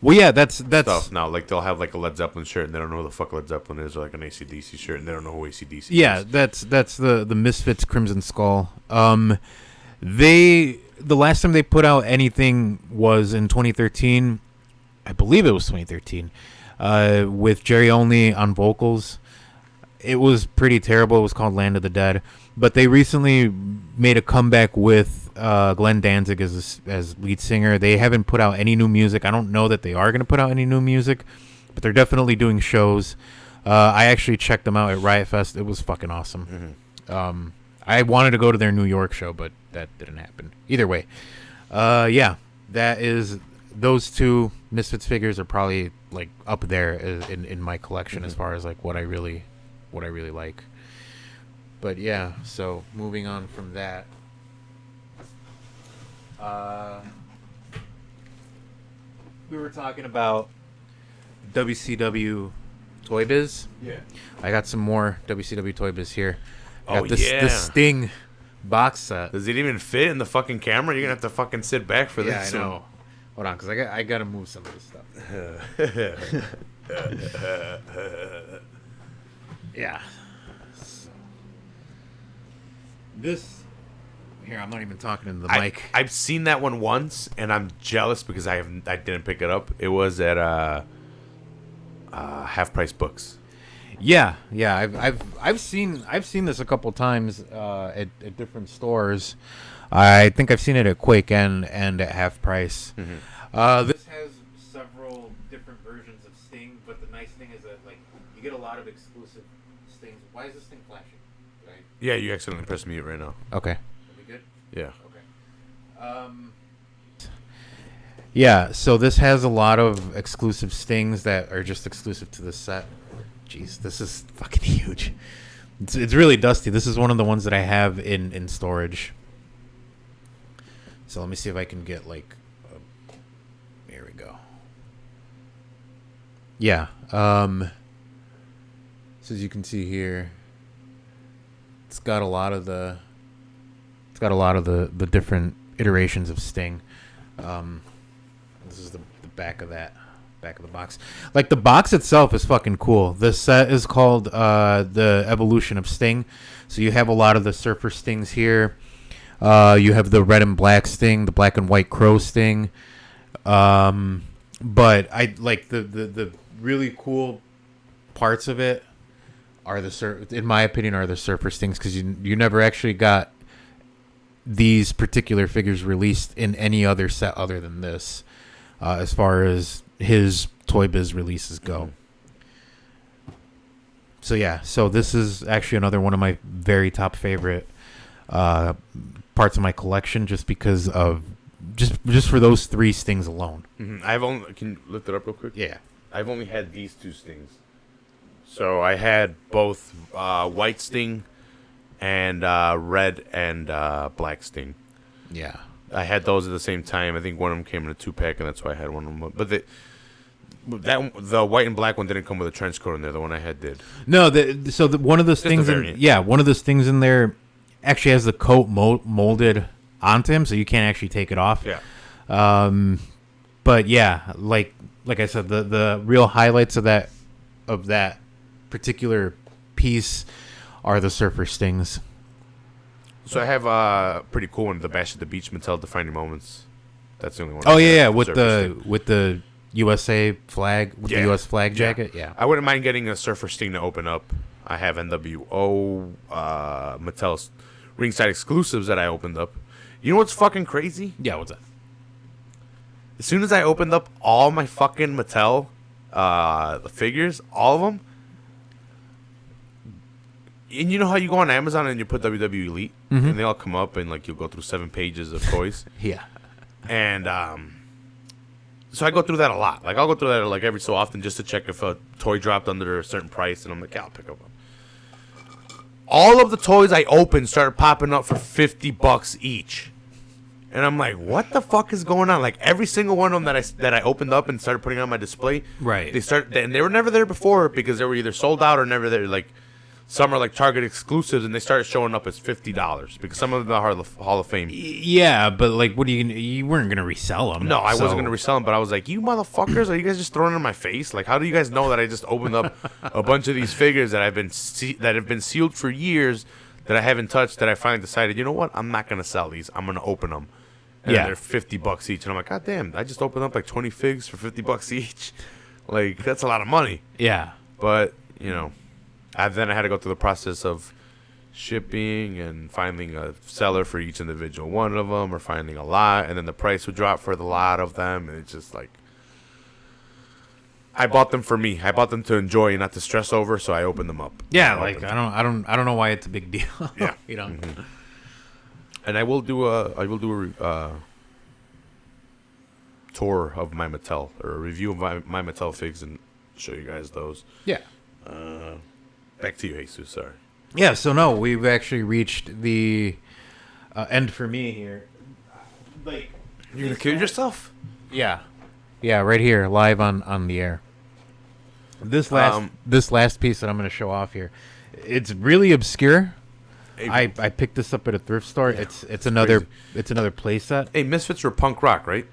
S3: Well, yeah, that's
S2: stuff now. Like they'll have like a Led Zeppelin shirt, and they don't know who the fuck Led Zeppelin is, or like an AC/DC shirt, and they don't know who AC/DC is.
S3: Yeah, that's the Misfits Crimson Skull. The last time they put out anything was in 2013. I believe it was 2013. With Jerry Only on vocals. It was pretty terrible. It was called Land of the Dead. But they recently made a comeback with Glenn Danzig as lead singer. They haven't put out any new music. I don't know that they are going to put out any new music, but they're definitely doing shows. I actually checked them out at Riot Fest. It was fucking awesome. Mm-hmm. I wanted to go to their New York show, but that didn't happen. Either way, that is, those two Misfits figures are probably like up there in my collection as far as like what I really like. But yeah, so moving on from that, we were talking about WCW Toy Biz.
S2: Yeah,
S3: I got some more WCW Toy Biz here.
S2: Oh,
S3: the Sting box set.
S2: Does it even fit in the fucking camera? You're gonna have to fucking sit back for this.
S3: Yeah, I know. Hold on, because I gotta move some of this stuff. Yeah. So, this Here, I'm not even talking into the mic.
S2: I've seen that one once, and I'm jealous because I didn't pick it up. It was at Half Price Books.
S3: Yeah. I've seen this a couple times at different stores. I think I've seen it at Quake and at Half Price. This has several different versions of Sting, but the nice thing is that like you get a lot of exclusive Stings. Why is this thing flashing? Right?
S2: Yeah, you accidentally pressed mute right now.
S3: Okay.
S2: Are we good? Yeah.
S3: Okay. Yeah, so this has a lot of exclusive Stings that are just exclusive to this set. Jeez, this is fucking huge. It's really dusty. This is one of the ones that I have in storage. So let me see if I can get like... here we go. Yeah. So as you can see here, it's got a lot of the different iterations of Sting. This is the back of the box. Like the box itself is fucking cool. This set is called the Evolution of Sting. So you have a lot of the Surfer Stings here. You have the red and black Sting, the black and white Crow Sting. But I like the really cool parts of it are in my opinion, are the Surfer Stings, because you never actually got these particular figures released in any other set other than this. As far as his Toy Biz releases go. So yeah, so this is actually another one of my very top favorite parts of my collection, just because of just for those 3 Stings alone.
S2: Can you lift it up real quick?
S3: Yeah,
S2: I've only had these 2 Stings. So I had both white Sting and red and black Sting.
S3: yeah.
S2: I had those at the same time. I think one of them came in a 2-pack, and that's why I had one of them. But the white and black one didn't come with a trench coat in there. The one I had did.
S3: No, one of those things. One of those things in there actually has the coat molded onto him, so you can't actually take it off.
S2: Yeah.
S3: But yeah, like I said, the real highlights of that particular piece are the Surfer Stings.
S2: So I have a pretty cool one, the Bash at the Beach Mattel Defining Moments. That's the only one.
S3: Oh yeah, with the USA flag, with the US flag jacket. Yeah.
S2: I wouldn't mind getting a Surfer Sting to open up. I have NWO Mattel's ringside exclusives that I opened up. You know what's fucking crazy?
S3: Yeah, what's that?
S2: As soon as I opened up all my fucking Mattel figures, all of them. And you know how you go on Amazon and you put WWE Elite, and they all come up, and like you'll go through 7 pages of toys.
S3: Yeah.
S2: And so I go through that a lot. Like I'll go through that like every so often just to check if a toy dropped under a certain price, and I'm like, yeah, I'll pick up one. All of the toys I opened started popping up for $50 each, and I'm like, what the fuck is going on? Like every single one of them that I opened up and started putting on my display,
S3: right?
S2: And they were never there before because they were either sold out or never there. Like some are like Target exclusives, and they started showing up as $50 because some of them are the Hall of Fame.
S3: Yeah, but like, what are you weren't gonna resell them?
S2: No, I wasn't gonna resell them, but I was like, you motherfuckers, are you guys just throwing it in my face? Like, how do you guys know that I just opened up a bunch of these figures that have been sealed for years that I haven't touched? That I finally decided, you know what, I'm not gonna sell these. I'm gonna open them. And they're $50 each, and I'm like, god damn, I just opened up like 20 figs for $50 each. Like, that's a lot of money.
S3: Yeah,
S2: but you know. Then I had to go through the process of shipping and finding a seller for each individual one of them, or finding a lot, and then the price would drop for the lot of them, and it's just like I bought them for me. I bought them to enjoy and not to stress over, so I opened them up.
S3: Yeah, like I don't know why it's a big deal.
S2: Yeah,
S3: you know.
S2: And I will do a tour of my Mattel, or a review of my Mattel figs, and show you guys those.
S3: Yeah.
S2: Back to you, Jesus. Sorry.
S3: Yeah, so no, we've actually reached the end for me here. Like,
S2: you're gonna kill yourself?
S3: Yeah, right here, live on the air. This last piece that I'm going to show off here, it's really obscure. I picked this up at a thrift store. Yeah, it's another play set.
S2: Hey, Misfits were punk rock, right?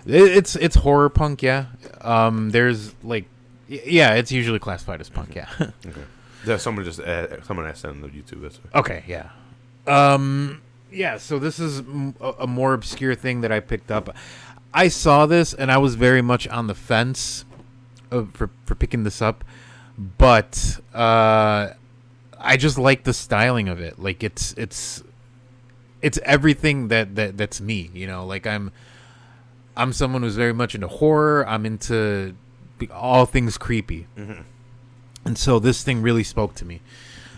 S3: It's horror punk, yeah. There's like, yeah, it's usually classified as punk, yeah.
S2: Okay. Yeah, someone asked that on the YouTube. That's
S3: okay, yeah. Yeah, so this is a more obscure thing that I picked up. I saw this and I was very much on the fence for picking this up, but I just like the styling of it. Like it's everything that's me. You know, like I'm someone who's very much into horror. I'm into all things creepy, and so this thing really spoke to me.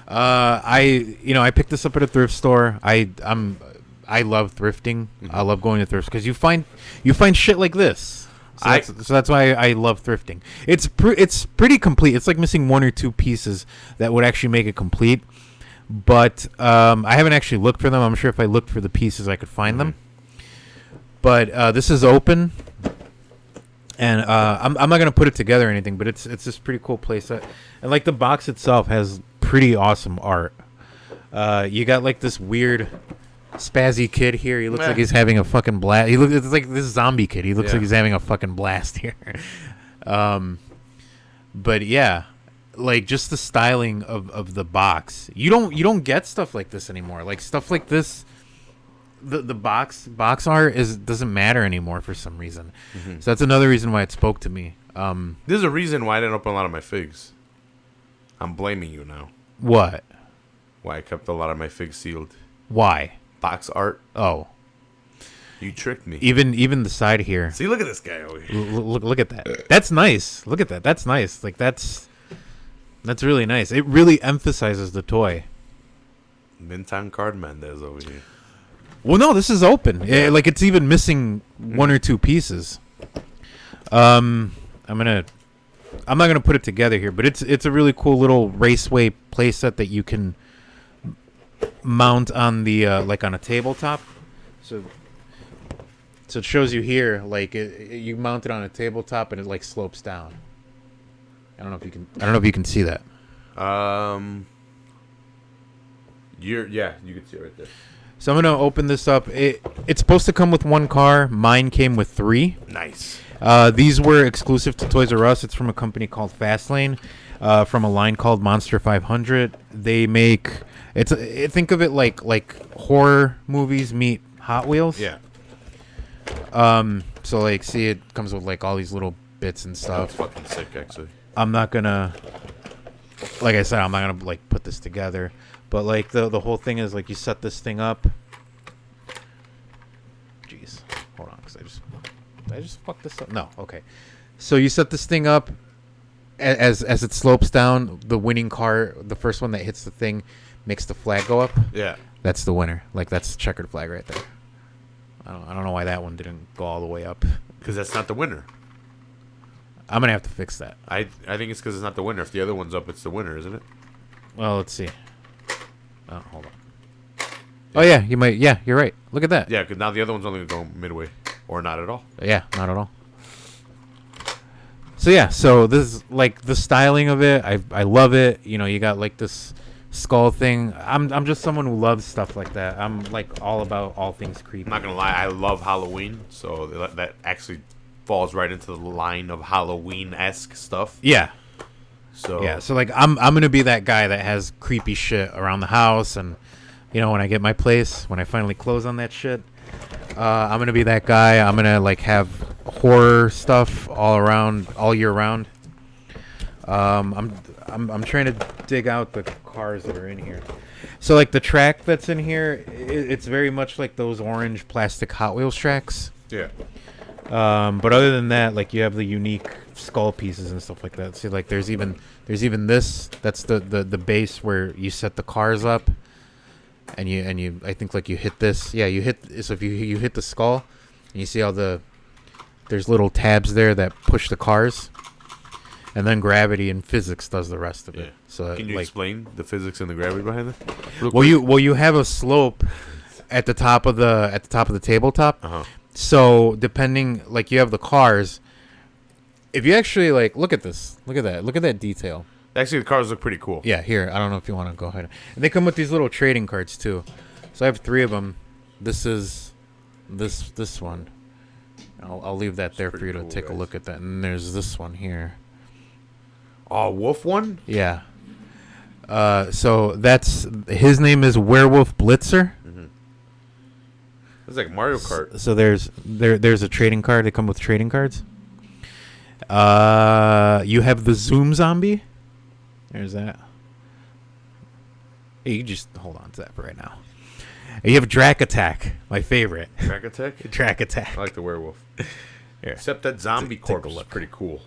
S3: I picked this up at a thrift store. I love thrifting. I love going to thrifts because you find shit like this. So that's why I love thrifting. It's pretty complete. It's like missing one or two pieces that would actually make it complete. But I haven't actually looked for them. I'm sure if I looked for the pieces, I could find them. But this is open, and I'm not gonna put it together or anything. But it's this pretty cool playset, and like the box itself has pretty awesome art. You got like this weird spazzy kid here. He looks like he's having a fucking blast. It's like this zombie kid. He looks like he's having a fucking blast here. But yeah, like just the styling of the box. You don't get stuff like this anymore. Like stuff like this, the box art doesn't matter anymore for some reason. So that's another reason why it spoke to me.
S2: There's a reason why I didn't open a lot of my figs. I'm blaming you now.
S3: What?
S2: Why I kept a lot of my figs sealed.
S3: Why?
S2: Box art.
S3: Oh.
S2: You tricked me.
S3: Even the side here.
S2: See, look at this guy over here.
S3: Look at that. That's nice. Look at that. That's nice. Like that's really nice. It really emphasizes the toy.
S2: Mintan Card Mendez over here.
S3: Well, no, this is open. Yeah. Like it's even missing one or two pieces. I'm not gonna put it together here, but it's a really cool little raceway playset that you can mount on the like on a tabletop. So it shows you here, like you mount it on a tabletop and it like slopes down. I don't know if you can see that.
S2: You can see it right there.
S3: So I'm gonna open this up. It's supposed to come with one car. Mine came with 3.
S2: Nice.
S3: These were exclusive to Toys R Us. It's from a company called Fastlane, from a line called Monster 500. They make think of it like horror movies meet Hot Wheels.
S2: Yeah.
S3: So like, see, it comes with like all these little bits and stuff.
S2: That's fucking sick, actually.
S3: I'm not gonna, like I said, I'm not gonna like put this together. But like the whole thing is like you set this thing up. Jeez, hold on, cause did I just fuck this up? No, okay. So you set this thing up, as it slopes down. The winning car, the first one that hits the thing, makes the flag go up.
S2: Yeah,
S3: that's the winner. Like that's the checkered flag right there. I don't know why that one didn't go all the way up.
S2: Because that's not the winner.
S3: I'm gonna have to fix that.
S2: I think it's because it's not the winner. If the other one's up, it's the winner, isn't it?
S3: Well, let's see. Oh, hold on. Yeah. Oh yeah, you might. Yeah, you're right. Look at that.
S2: Yeah, because now the other one's only gonna go midway, or not at all.
S3: Yeah, not at all. So yeah, so this is like the styling of it. I love it. You know, you got like this skull thing. I'm just someone who loves stuff like that. I'm like all about all things creepy.
S2: I'm not gonna lie, I love Halloween, so that actually falls right into the line of Halloween-esque stuff.
S3: Yeah.
S2: So
S3: yeah, so like I'm gonna be that guy that has creepy shit around the house, and you know when I get my place, when I finally close on that shit, I'm gonna be that guy. I'm gonna like have horror stuff all around, all year round. I'm trying to dig out the cars that are in here. So like the track that's in here, it's very much like those orange plastic Hot Wheels tracks.
S2: Yeah.
S3: But other than that, like you have the unique skull pieces and stuff like that. See, like there's even this. That's the base where you set the cars up, and you I think like you hit this. Yeah, you hit. So if you hit the skull, and you see all there's little tabs there that push the cars, and then gravity and physics does the rest of it. So
S2: can you
S3: like,
S2: explain the physics and the gravity behind it?
S3: Well, you have a slope at the top of the tabletop.
S2: Uh-huh.
S3: So depending, like you have the cars. If you actually like look at this, look at that detail.
S2: Actually, the cars look pretty cool.
S3: Yeah, here. I don't know if you want to go ahead. And they come with these little trading cards too. So I have 3 of them. This is this one. I'll leave that there for you to take a look at that. And there's this one here.
S2: Oh, wolf one?
S3: Yeah. So that's his name is Werewolf Blitzer.
S2: It's like Mario Kart.
S3: So there's a trading card. They come with trading cards. You have the Zoom Zombie. There's that. Hey, you just hold on to that for right now. You have Drac Attack, my favorite.
S2: Drac Attack?
S3: Drac Attack.
S2: I like the werewolf.
S3: Here.
S2: Except that zombie corpse is pretty cool.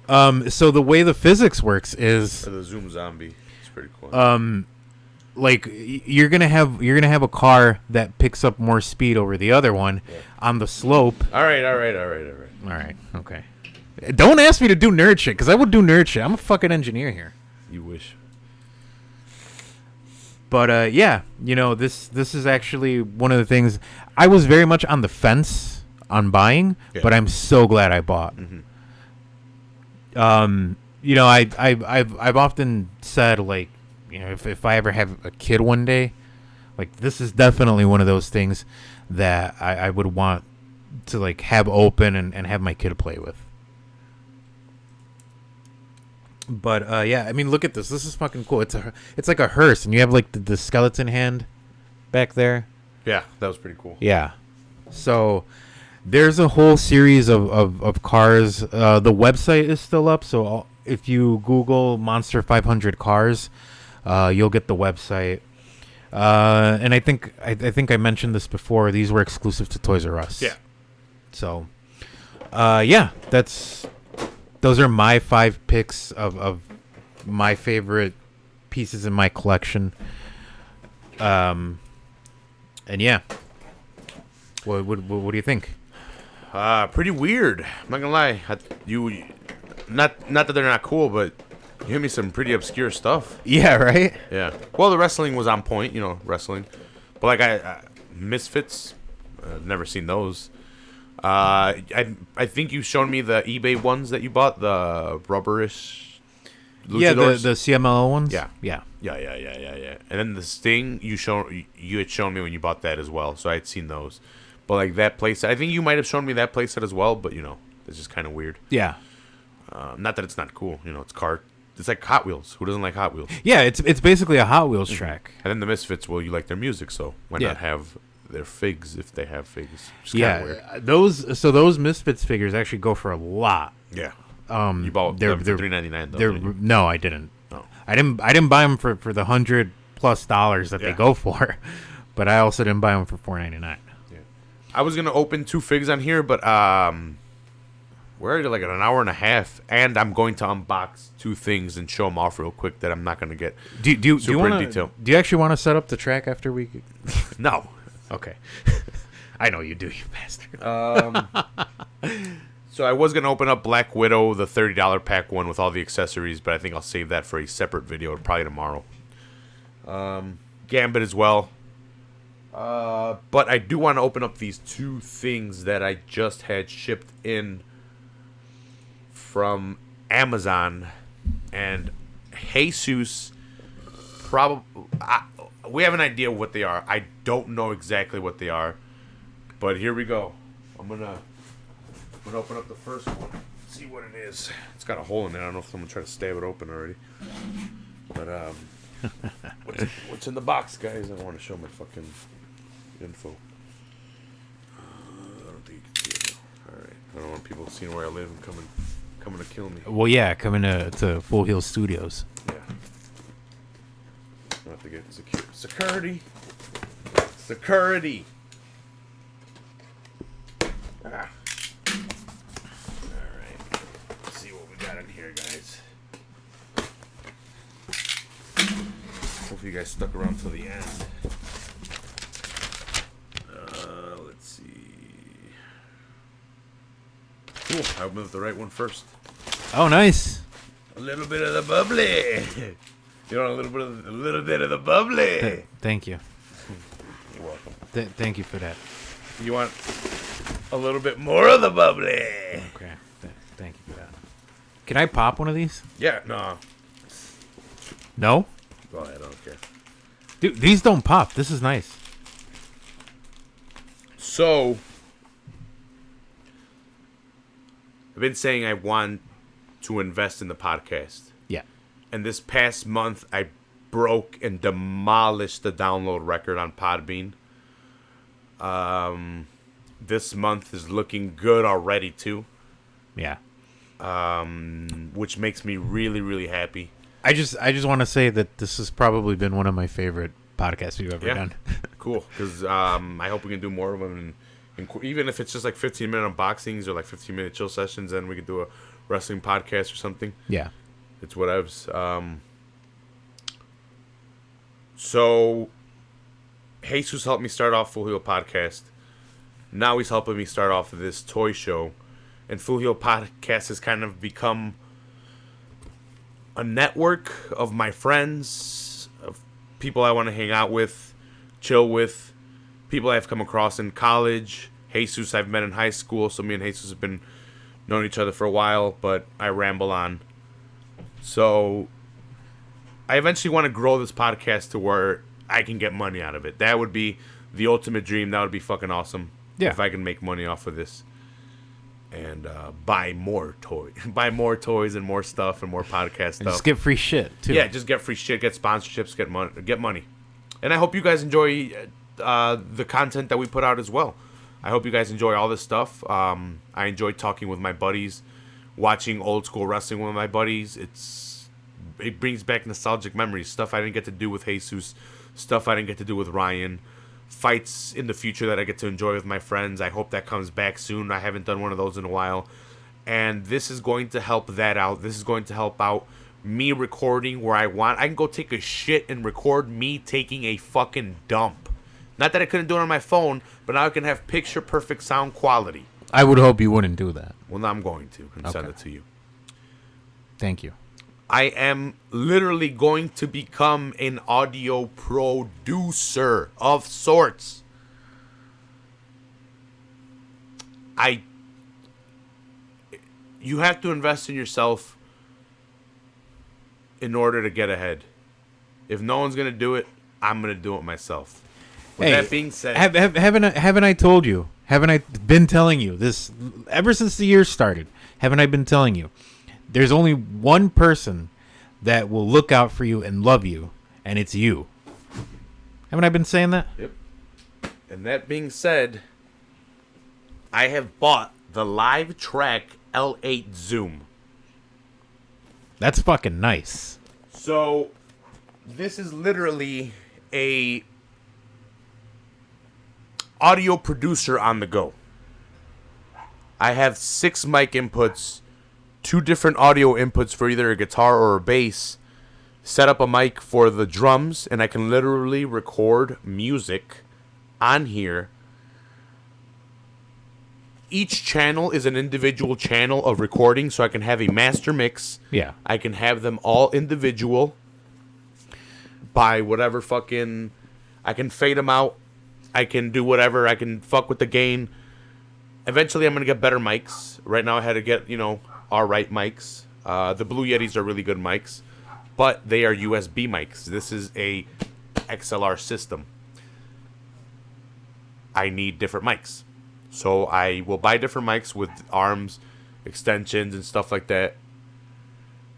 S3: So the way the physics works is
S2: Or the Zoom Zombie. It's pretty cool.
S3: like you're gonna have a car that picks up more speed over the other one on the slope.
S2: All right.
S3: All right. Okay. Don't ask me to do nerd shit, because I will do nerd shit. I'm a fucking engineer here.
S2: You wish.
S3: But yeah, this is actually one of the things I was very much on the fence on buying, but I'm so glad I bought.
S2: Mm-hmm.
S3: I've often said, like, if I ever have a kid one day, like, this is definitely one of those things that I would want to, like, have open and have my kid play with. But yeah, I mean, look at this. This is fucking cool. It's like a hearse, and you have like the skeleton hand back there.
S2: Yeah, that was pretty cool.
S3: Yeah. So there's a whole series of cars. The website is still up, so if you Google Monster 500 cars, you'll get the website. And I think I mentioned this before. These were exclusive to Toys R Us.
S2: Yeah.
S3: So, yeah, those are my 5 picks of my favorite pieces in my collection. And yeah, what do you think?
S2: Pretty weird. I'm not gonna lie. Not that they're not cool, but you gave me some pretty obscure stuff.
S3: Yeah, right.
S2: Yeah. Well, the wrestling was on point, wrestling. But like Misfits, never seen those. I think you showed me the eBay ones that you bought, the rubberish luchadors.
S3: Yeah, the CMLO ones.
S2: Yeah.
S3: Yeah.
S2: And then the Sting you had shown me when you bought that as well, so I had seen those. But like that playset, I think you might have shown me that playset as well. But it's just kind of weird.
S3: Yeah.
S2: Not that it's not cool. It's like Hot Wheels. Who doesn't like Hot Wheels?
S3: Yeah, it's basically a Hot Wheels track.
S2: And then the Misfits, well, you like their music, so why not have their figs if they have figs?
S3: Yeah, those Misfits figures actually go for a lot.
S2: Yeah. You bought them for $3.99 though.
S3: No, I didn't.
S2: Oh.
S3: I didn't buy them for the $100+ that they go for, but I also didn't buy them for $4.99.
S2: Yeah. I was gonna open 2 figs on here, but we're already like an hour and a half, and I'm going to unbox 2 things and show them off real quick that I'm not gonna get. Do you
S3: wanna,
S2: in detail.
S3: Do you actually want to set up the track after we?
S2: No.
S3: Okay. I know you do, you bastard.
S2: So I was gonna open up Black Widow, the $30 pack one with all the accessories, but I think I'll save that for a separate video, probably tomorrow. Gambit as well. But I do want to open up these 2 things that I just had shipped in from Amazon, and Jesus we have an idea what they are. I don't know exactly what they are, but here we go. I'm gonna open up the first one, see what it is. It's got a hole in it. I don't know if someone tried to stab it open already, but what's in the box, guys? I want to show my fucking info. I don't think you can see it now. All right, I don't want people seeing where I live and coming to kill me.
S3: Well, yeah, coming to Full Heel Studios.
S2: Yeah. I have to get security. Ah. Alright. Let's see what we got in here, guys. Hope you guys stuck around till the end. Let's see. Cool. I opened up the right one first.
S3: Oh, nice.
S2: A little bit of the bubbly. You want a little bit of the bubbly?
S3: Thank you.
S2: You're welcome.
S3: Thank you for that.
S2: You want a little bit more of the bubbly?
S3: Okay. Thank you for that. Can I pop one of these?
S2: Yeah. No.
S3: No?
S2: Go ahead. I don't care.
S3: Dude, these don't pop. This is nice.
S2: So, I've been saying I want to invest in the podcast.
S3: Yeah.
S2: And this past month, I broke and demolished the download record on Podbean. This month is looking good already too,
S3: Yeah.
S2: which makes me really, really happy.
S3: I just want to say that this has probably been one of my favorite podcasts we've ever done.
S2: Cool, because I hope we can do more of them, and even if it's just like 15-minute unboxings or like 15-minute chill sessions, then we could do a wrestling podcast or something.
S3: Yeah.
S2: It's whatevs. So Jesus helped me start off Full Heel Podcast. Now he's helping me start off this toy show, and Full Heel Podcast has kind of become a network of my friends, of people I want to hang out with, chill with, people I've come across in college. Jesus I've met in high school, so me and Jesus have been known each other for a while, but I ramble on. So I eventually want to grow this podcast to where I can get money out of it. That would be the ultimate dream. That would be fucking awesome.
S3: Yeah.
S2: If I can make money off of this. And buy more toys. Buy more toys and more stuff and more podcast stuff.
S3: Just get free shit, too.
S2: Yeah, just get free shit, get sponsorships, get money. And I hope you guys enjoy the content that we put out as well. I hope you guys enjoy all this stuff. I enjoy talking with my buddies, watching old school wrestling with my buddies. It brings back nostalgic memories, stuff I didn't get to do with Jesus, stuff I didn't get to do with Ryan, fights in the future that I get to enjoy with my friends. I hope that comes back soon. I haven't done one of those in a while. And this is going to help that out. This is going to help out me recording where I want. I can go take a shit and record me taking a fucking dump. Not that I couldn't do it on my phone, but now I can have picture perfect sound quality.
S3: I would hope you wouldn't do that.
S2: Well, now I'm going to and send it to you.
S3: Thank you.
S2: I am literally going to become an audio producer of sorts. You have to invest in yourself in order to get ahead. If no one's going to do it, I'm going to do it myself. With that being said,
S3: haven't I told you? Haven't I been telling you this ever since the year started? Haven't I been telling you? There's only one person that will look out for you and love you, and it's you. Haven't I been saying that?
S2: Yep. And that being said, I have bought the Live Track L8 Zoom.
S3: That's fucking nice.
S2: So, this is literally a audio producer on the go. I have 6 mic inputs, 2 different audio inputs for either a guitar or a bass, set up a mic for the drums, and I can literally record music on here. Each channel is an individual channel of recording, so I can have a master mix.
S3: Yeah.
S2: I can have them all individual by whatever fucking... I can fade them out. I can do whatever. I can fuck with the gain. Eventually, I'm going to get better mics. Right now, I had to get, alright mics. The Blue Yetis are really good mics, but they are USB mics. This is a XLR system. I need different mics. So I will buy different mics with arms, extensions, and stuff like that.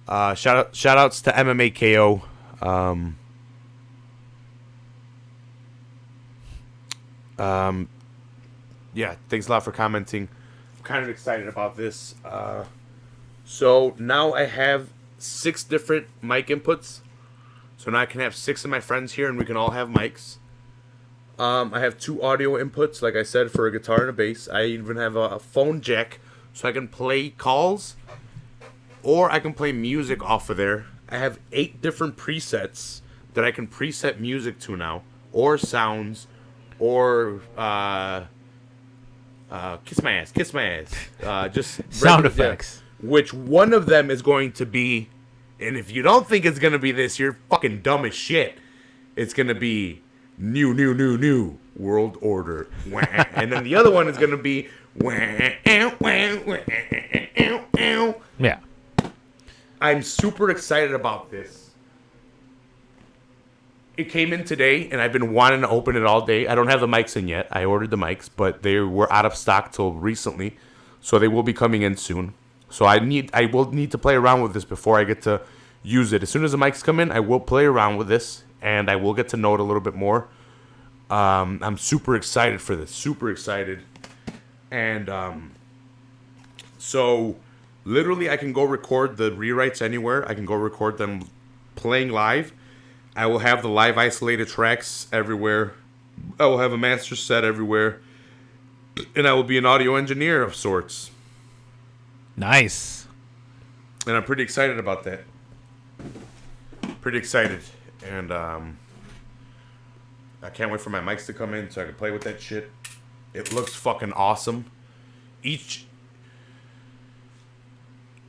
S2: Shout outs to MMA KO. Yeah, thanks a lot for commenting. I'm kind of excited about this. So now I have 6 different mic inputs. So now I can have 6 of my friends here and we can all have mics. I have 2 audio inputs, like I said, for a guitar and a bass. I even have a phone jack so I can play calls or I can play music off of there. I have 8 different presets that I can preset music to now, or sounds, or kiss my ass, just
S3: sound effects.
S2: Which one of them is going to be, and if you don't think it's going to be this, you're fucking dumb as shit. It's going to be new world order. And then the other one is going to be
S3: yeah.
S2: I'm super excited about this. It came in today, and I've been wanting to open it all day. I don't have the mics in yet. I ordered the mics, but they were out of stock till recently, so they will be coming in soon. So I will need to play around with this before I get to use it. As soon as the mics come in, I will play around with this, and I will get to know it a little bit more. I'm super excited for this. Super excited. And so literally I can go record the rewrites anywhere. I can go record them playing live. I will have the live isolated tracks everywhere. I will have a master set everywhere. And I will be an audio engineer of sorts.
S3: Nice.
S2: And I'm pretty excited about that. Pretty excited. And I can't wait for my mics to come in so I can play with that shit. It looks fucking awesome. Each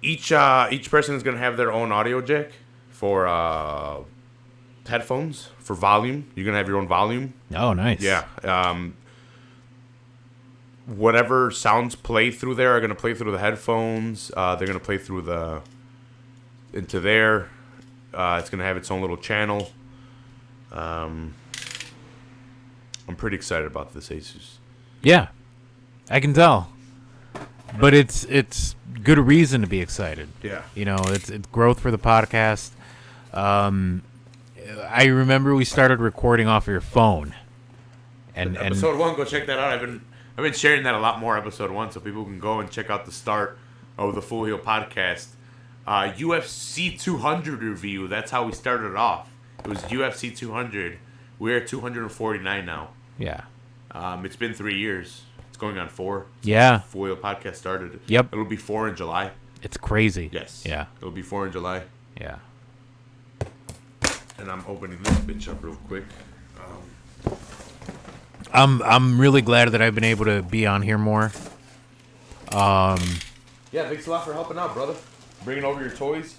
S2: person is gonna have their own audio jack for headphones for volume. You're gonna have your own volume.
S3: Oh, nice.
S2: Yeah. Whatever sounds play through there are gonna play through the headphones. They're gonna play through into there. It's gonna have its own little channel. I'm pretty excited about this, Asus.
S3: Yeah, I can tell. But it's good reason to be excited.
S2: Yeah.
S3: You know, it's growth for the podcast. I remember we started recording off your phone. And
S2: Episode 1, go check that out. I've been sharing that a lot more, episode 1, so people can go and check out the start of the Full Heel podcast. UFC 200 review. That's how we started off. It was UFC 200. We're at 249 now.
S3: yeah.
S2: It's been 3 years. It's going on 4.
S3: Yeah.
S2: Full Heel podcast started.
S3: Yep.
S2: It'll be 4 in July.
S3: It's crazy.
S2: Yes.
S3: Yeah.
S2: It'll be 4 in July.
S3: Yeah.
S2: And I'm opening this bitch up real quick.
S3: I'm really glad that I've been able to be on here more.
S2: Yeah, thanks a lot for helping out, brother. Bringing over your toys.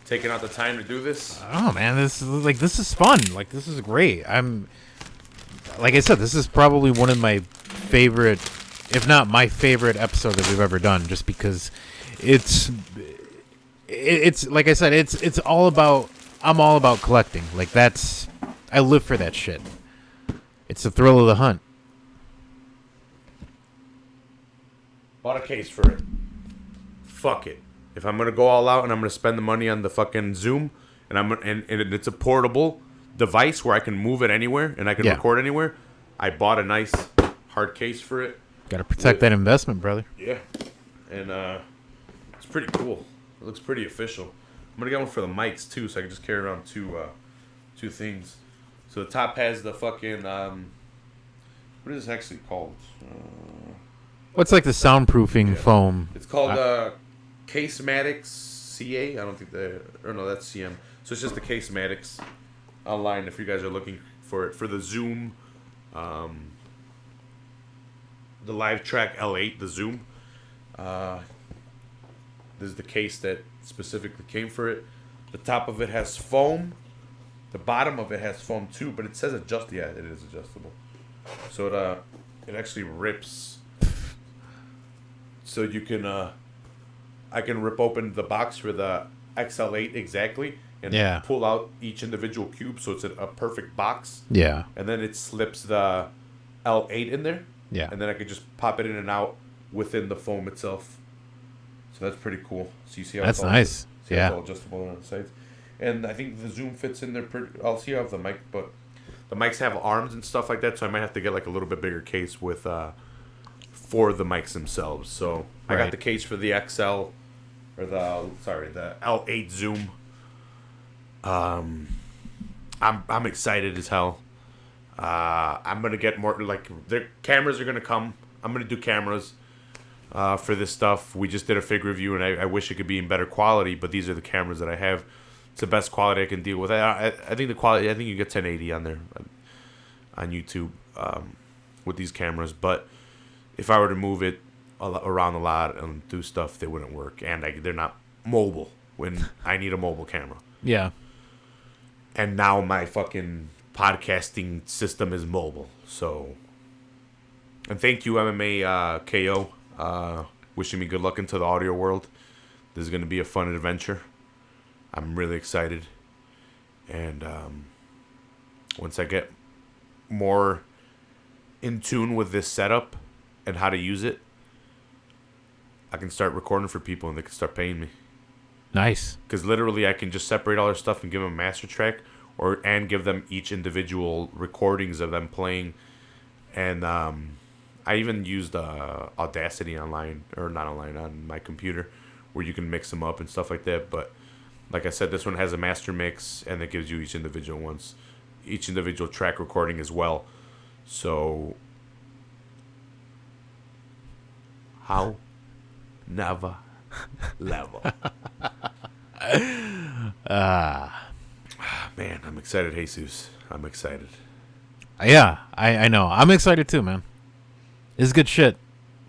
S2: Taking out the time to do this.
S3: Oh man, this is fun. Like, this is great. Like I said, this is probably one of my favorite, if not my favorite episode that we've ever done, just because it's like I said, it's all about, I'm all about collecting. Like, I live for that shit. It's the thrill of the hunt.
S2: Bought a case for it. Fuck it. If I'm gonna go all out and I'm gonna spend the money on the fucking Zoom, and it's a portable device where I can move it anywhere and I can record anywhere, I bought a nice hard case for it.
S3: Got to protect that investment, brother.
S2: Yeah, and it's pretty cool. It looks pretty official. I'm gonna get one for the mics too, so I can just carry around two things. So the top has the fucking what is this actually called?
S3: What's like the soundproofing foam?
S2: It's called Casematics CA. I don't think that's CM. So it's just the Casematics online if you guys are looking for it for the Zoom, the Live Track L8, the Zoom. This is the case that specifically came for it. The top of it has foam. The bottom of it has foam too, but it says adjust. Yeah, it is adjustable. So it actually rips. So you can I can rip open the box for the XL8 exactly and pull out each individual cube, so it's a perfect box.
S3: Yeah.
S2: And then it slips the L8 in there.
S3: Yeah.
S2: And then I could just pop it in and out within the foam itself. So that's pretty cool. So you see how
S3: that's nice.
S2: It's all adjustable on the sides. And I think the Zoom fits in there pretty. I'll see how the mic, but the mics have arms and stuff like that, so I might have to get like a little bit bigger case with for the mics themselves. So I got the case for the XL or the L8 Zoom. I'm excited as hell. I'm gonna get more, like, the cameras are gonna come. I'm gonna do cameras for this stuff. We just did a fig review, and I wish it could be in better quality, but these are the cameras that I have. It's the best quality I can deal with. I think the quality. I think you get 1080 on there on YouTube with these cameras. But if I were to move it around a lot and do stuff, they wouldn't work, and they're not mobile when I need a mobile camera.
S3: Yeah.
S2: And now my fucking podcasting system is mobile. So, and thank you, MMA KO. Wishing me good luck into the audio world. This is going to be a fun adventure. I'm really excited. And once I get more in tune with this setup and how to use it, I can start recording for people and they can start paying me.
S3: Nice.
S2: Because literally I can just separate all their stuff and give them a master track, and give them each individual recordings of them playing. And I even used Audacity online, or not online, on my computer, where you can mix them up and stuff like that. But like I said, this one has a master mix, and it gives you each individual track recording as well. So how never level. Man, I'm excited, Jesus. I'm excited.
S3: Yeah, I know. I'm excited too, man. It's good shit.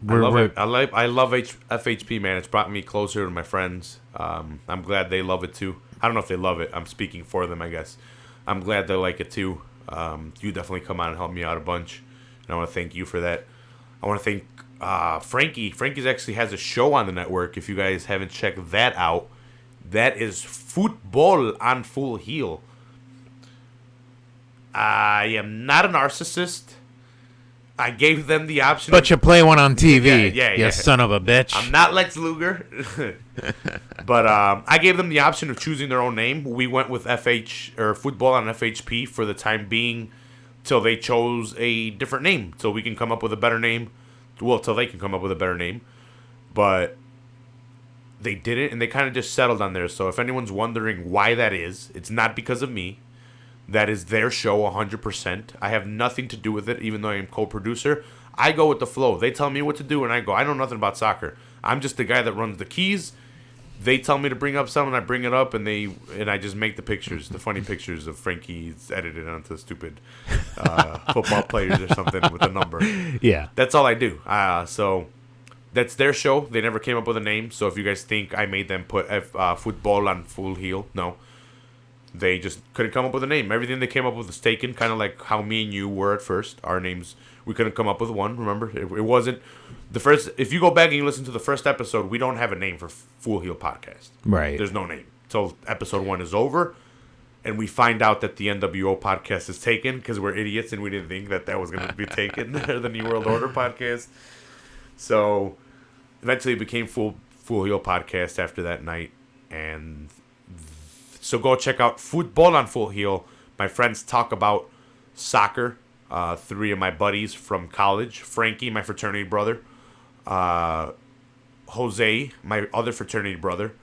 S2: I love FHP, man. It's brought me closer to my friends. I'm glad they love it too. I don't know if they love it. I'm speaking for them, I guess. I'm glad they like it too. You definitely come on and help me out a bunch, and I want to thank you for that. I want to thank Frankie. Frankie's actually has a show on the network. If you guys haven't checked that out, that is Football on Full Heel. I am not a narcissist. I gave them the option.
S3: But you play one on TV.
S2: Yeah,
S3: you son of a bitch.
S2: I'm not Lex Luger. But I gave them the option of choosing their own name. We went with FH or Football on FHP for the time being till they chose a different name. So we can come up with a better name. Well, till they can come up with a better name. But they didn't, and they kind of just settled on there. So if anyone's wondering why that is, it's not because of me. That is their show 100%. I have nothing to do with it, even though I am co-producer. I go with the flow. They tell me what to do, and I go. I know nothing about soccer. I'm just the guy that runs the keys. They tell me to bring up something, I bring it up, and I just make the pictures, the funny pictures of Frankie's edited onto stupid football players or something with a number.
S3: Yeah.
S2: That's all I do. So that's their show. They never came up with a name. So if you guys think I made them put Football on Full Heel, no. They just couldn't come up with a name. Everything they came up with was taken, kind of like how me and you were at first. Our names, we couldn't come up with one, remember? It wasn't the first. If you go back and you listen to the first episode, we don't have a name for Full Heel Podcast.
S3: Right.
S2: There's no name. Till episode 1 is over, and we find out that the NWO podcast is taken because we're idiots and we didn't think that was going to be taken, the New World Order podcast. So eventually it became Full Heel Podcast after that night, and so go check out Football on Full Heel. My friends talk about soccer. 3 of my buddies from college. Frankie, my fraternity brother. Jose, my other fraternity brother.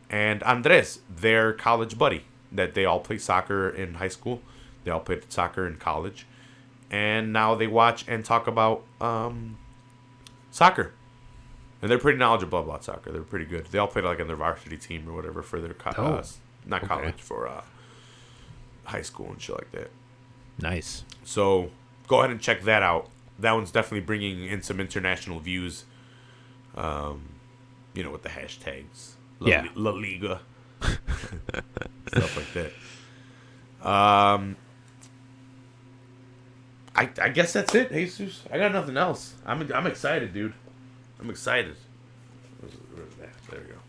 S2: And Andres, their college buddy. That they all played soccer in high school. They all played soccer in college. And now they watch and talk about soccer. And they're pretty knowledgeable about soccer. They're pretty good. They all played like on their varsity team or whatever for their college, for high school and shit like that.
S3: Nice.
S2: So go ahead and check that out. That one's definitely bringing in some international views. With the hashtags. La Liga. Stuff like that. I guess that's it, Jesus. I got nothing else. I'm excited, dude. I'm excited. Where's that? There we go.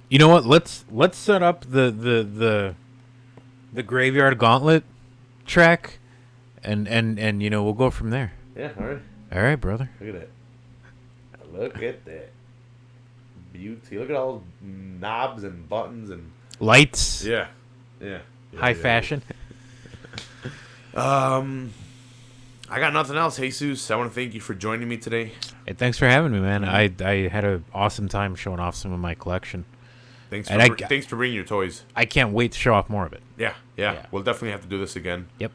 S3: You know what? Let's set up the Graveyard Gauntlet track, and we'll go from there.
S2: Yeah. All right.
S3: All right, brother.
S2: Look at that. Look at that. Beauty. Look at all those knobs and buttons and
S3: lights.
S2: Yeah.
S3: High fashion.
S2: I got nothing else, Jesus. I want to thank you for joining me today.
S3: Hey, thanks for having me, man. I had an awesome time showing off some of my collection.
S2: Thanks for bringing your toys.
S3: I can't wait to show off more of it.
S2: Yeah. We'll definitely have to do this again.
S3: Yep.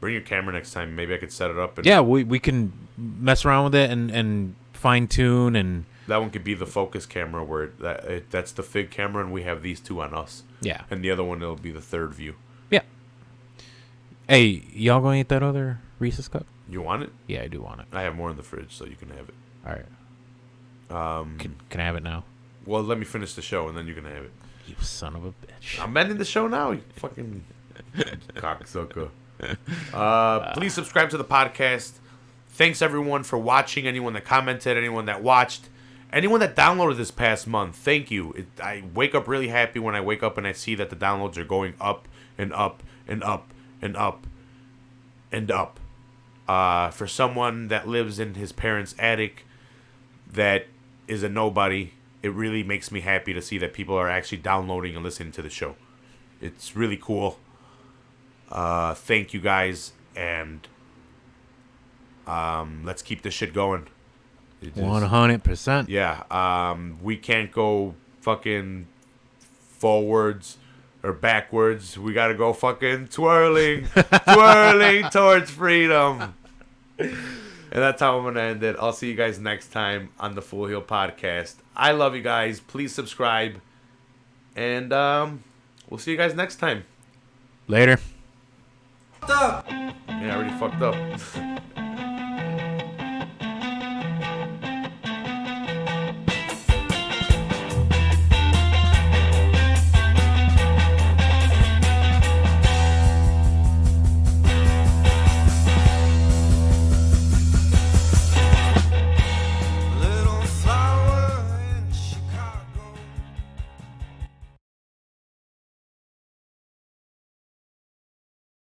S2: Bring your camera next time. Maybe I could set it up. And
S3: yeah, we can mess around with it and fine tune, and
S2: that one could be the focus camera where that's the Fig camera, and we have these 2 on us.
S3: Yeah.
S2: And the other one, it'll be the third view.
S3: Yeah. Hey, y'all gonna eat that other Reese's cup?
S2: You want it?
S3: Yeah, I do want it.
S2: I have more in the fridge, so you can have it.
S3: All right. Can I have it now?
S2: Well, let me finish the show, and then you can have it.
S3: You son of a bitch.
S2: I'm ending the show now, you fucking cocksucker. Please subscribe to the podcast. Thanks, everyone, for watching. Anyone that commented, anyone that watched, anyone that downloaded this past month, thank you. I wake up really happy when I wake up and I see that the downloads are going up and up and up and up and up. For someone that lives in his parents' attic that is a nobody, it really makes me happy to see that people are actually downloading and listening to the show. It's really cool. Thank you guys, and let's keep this shit going.
S3: 100%.
S2: Yeah. We can't go fucking forwards or backwards. We gotta go fucking twirling, twirling towards freedom. And that's how I'm gonna end it. I'll see you guys next time on the Full Heel Podcast. I love you guys. Please subscribe, and we'll see you guys next time.
S3: Later.
S2: Yeah, I already fucked up.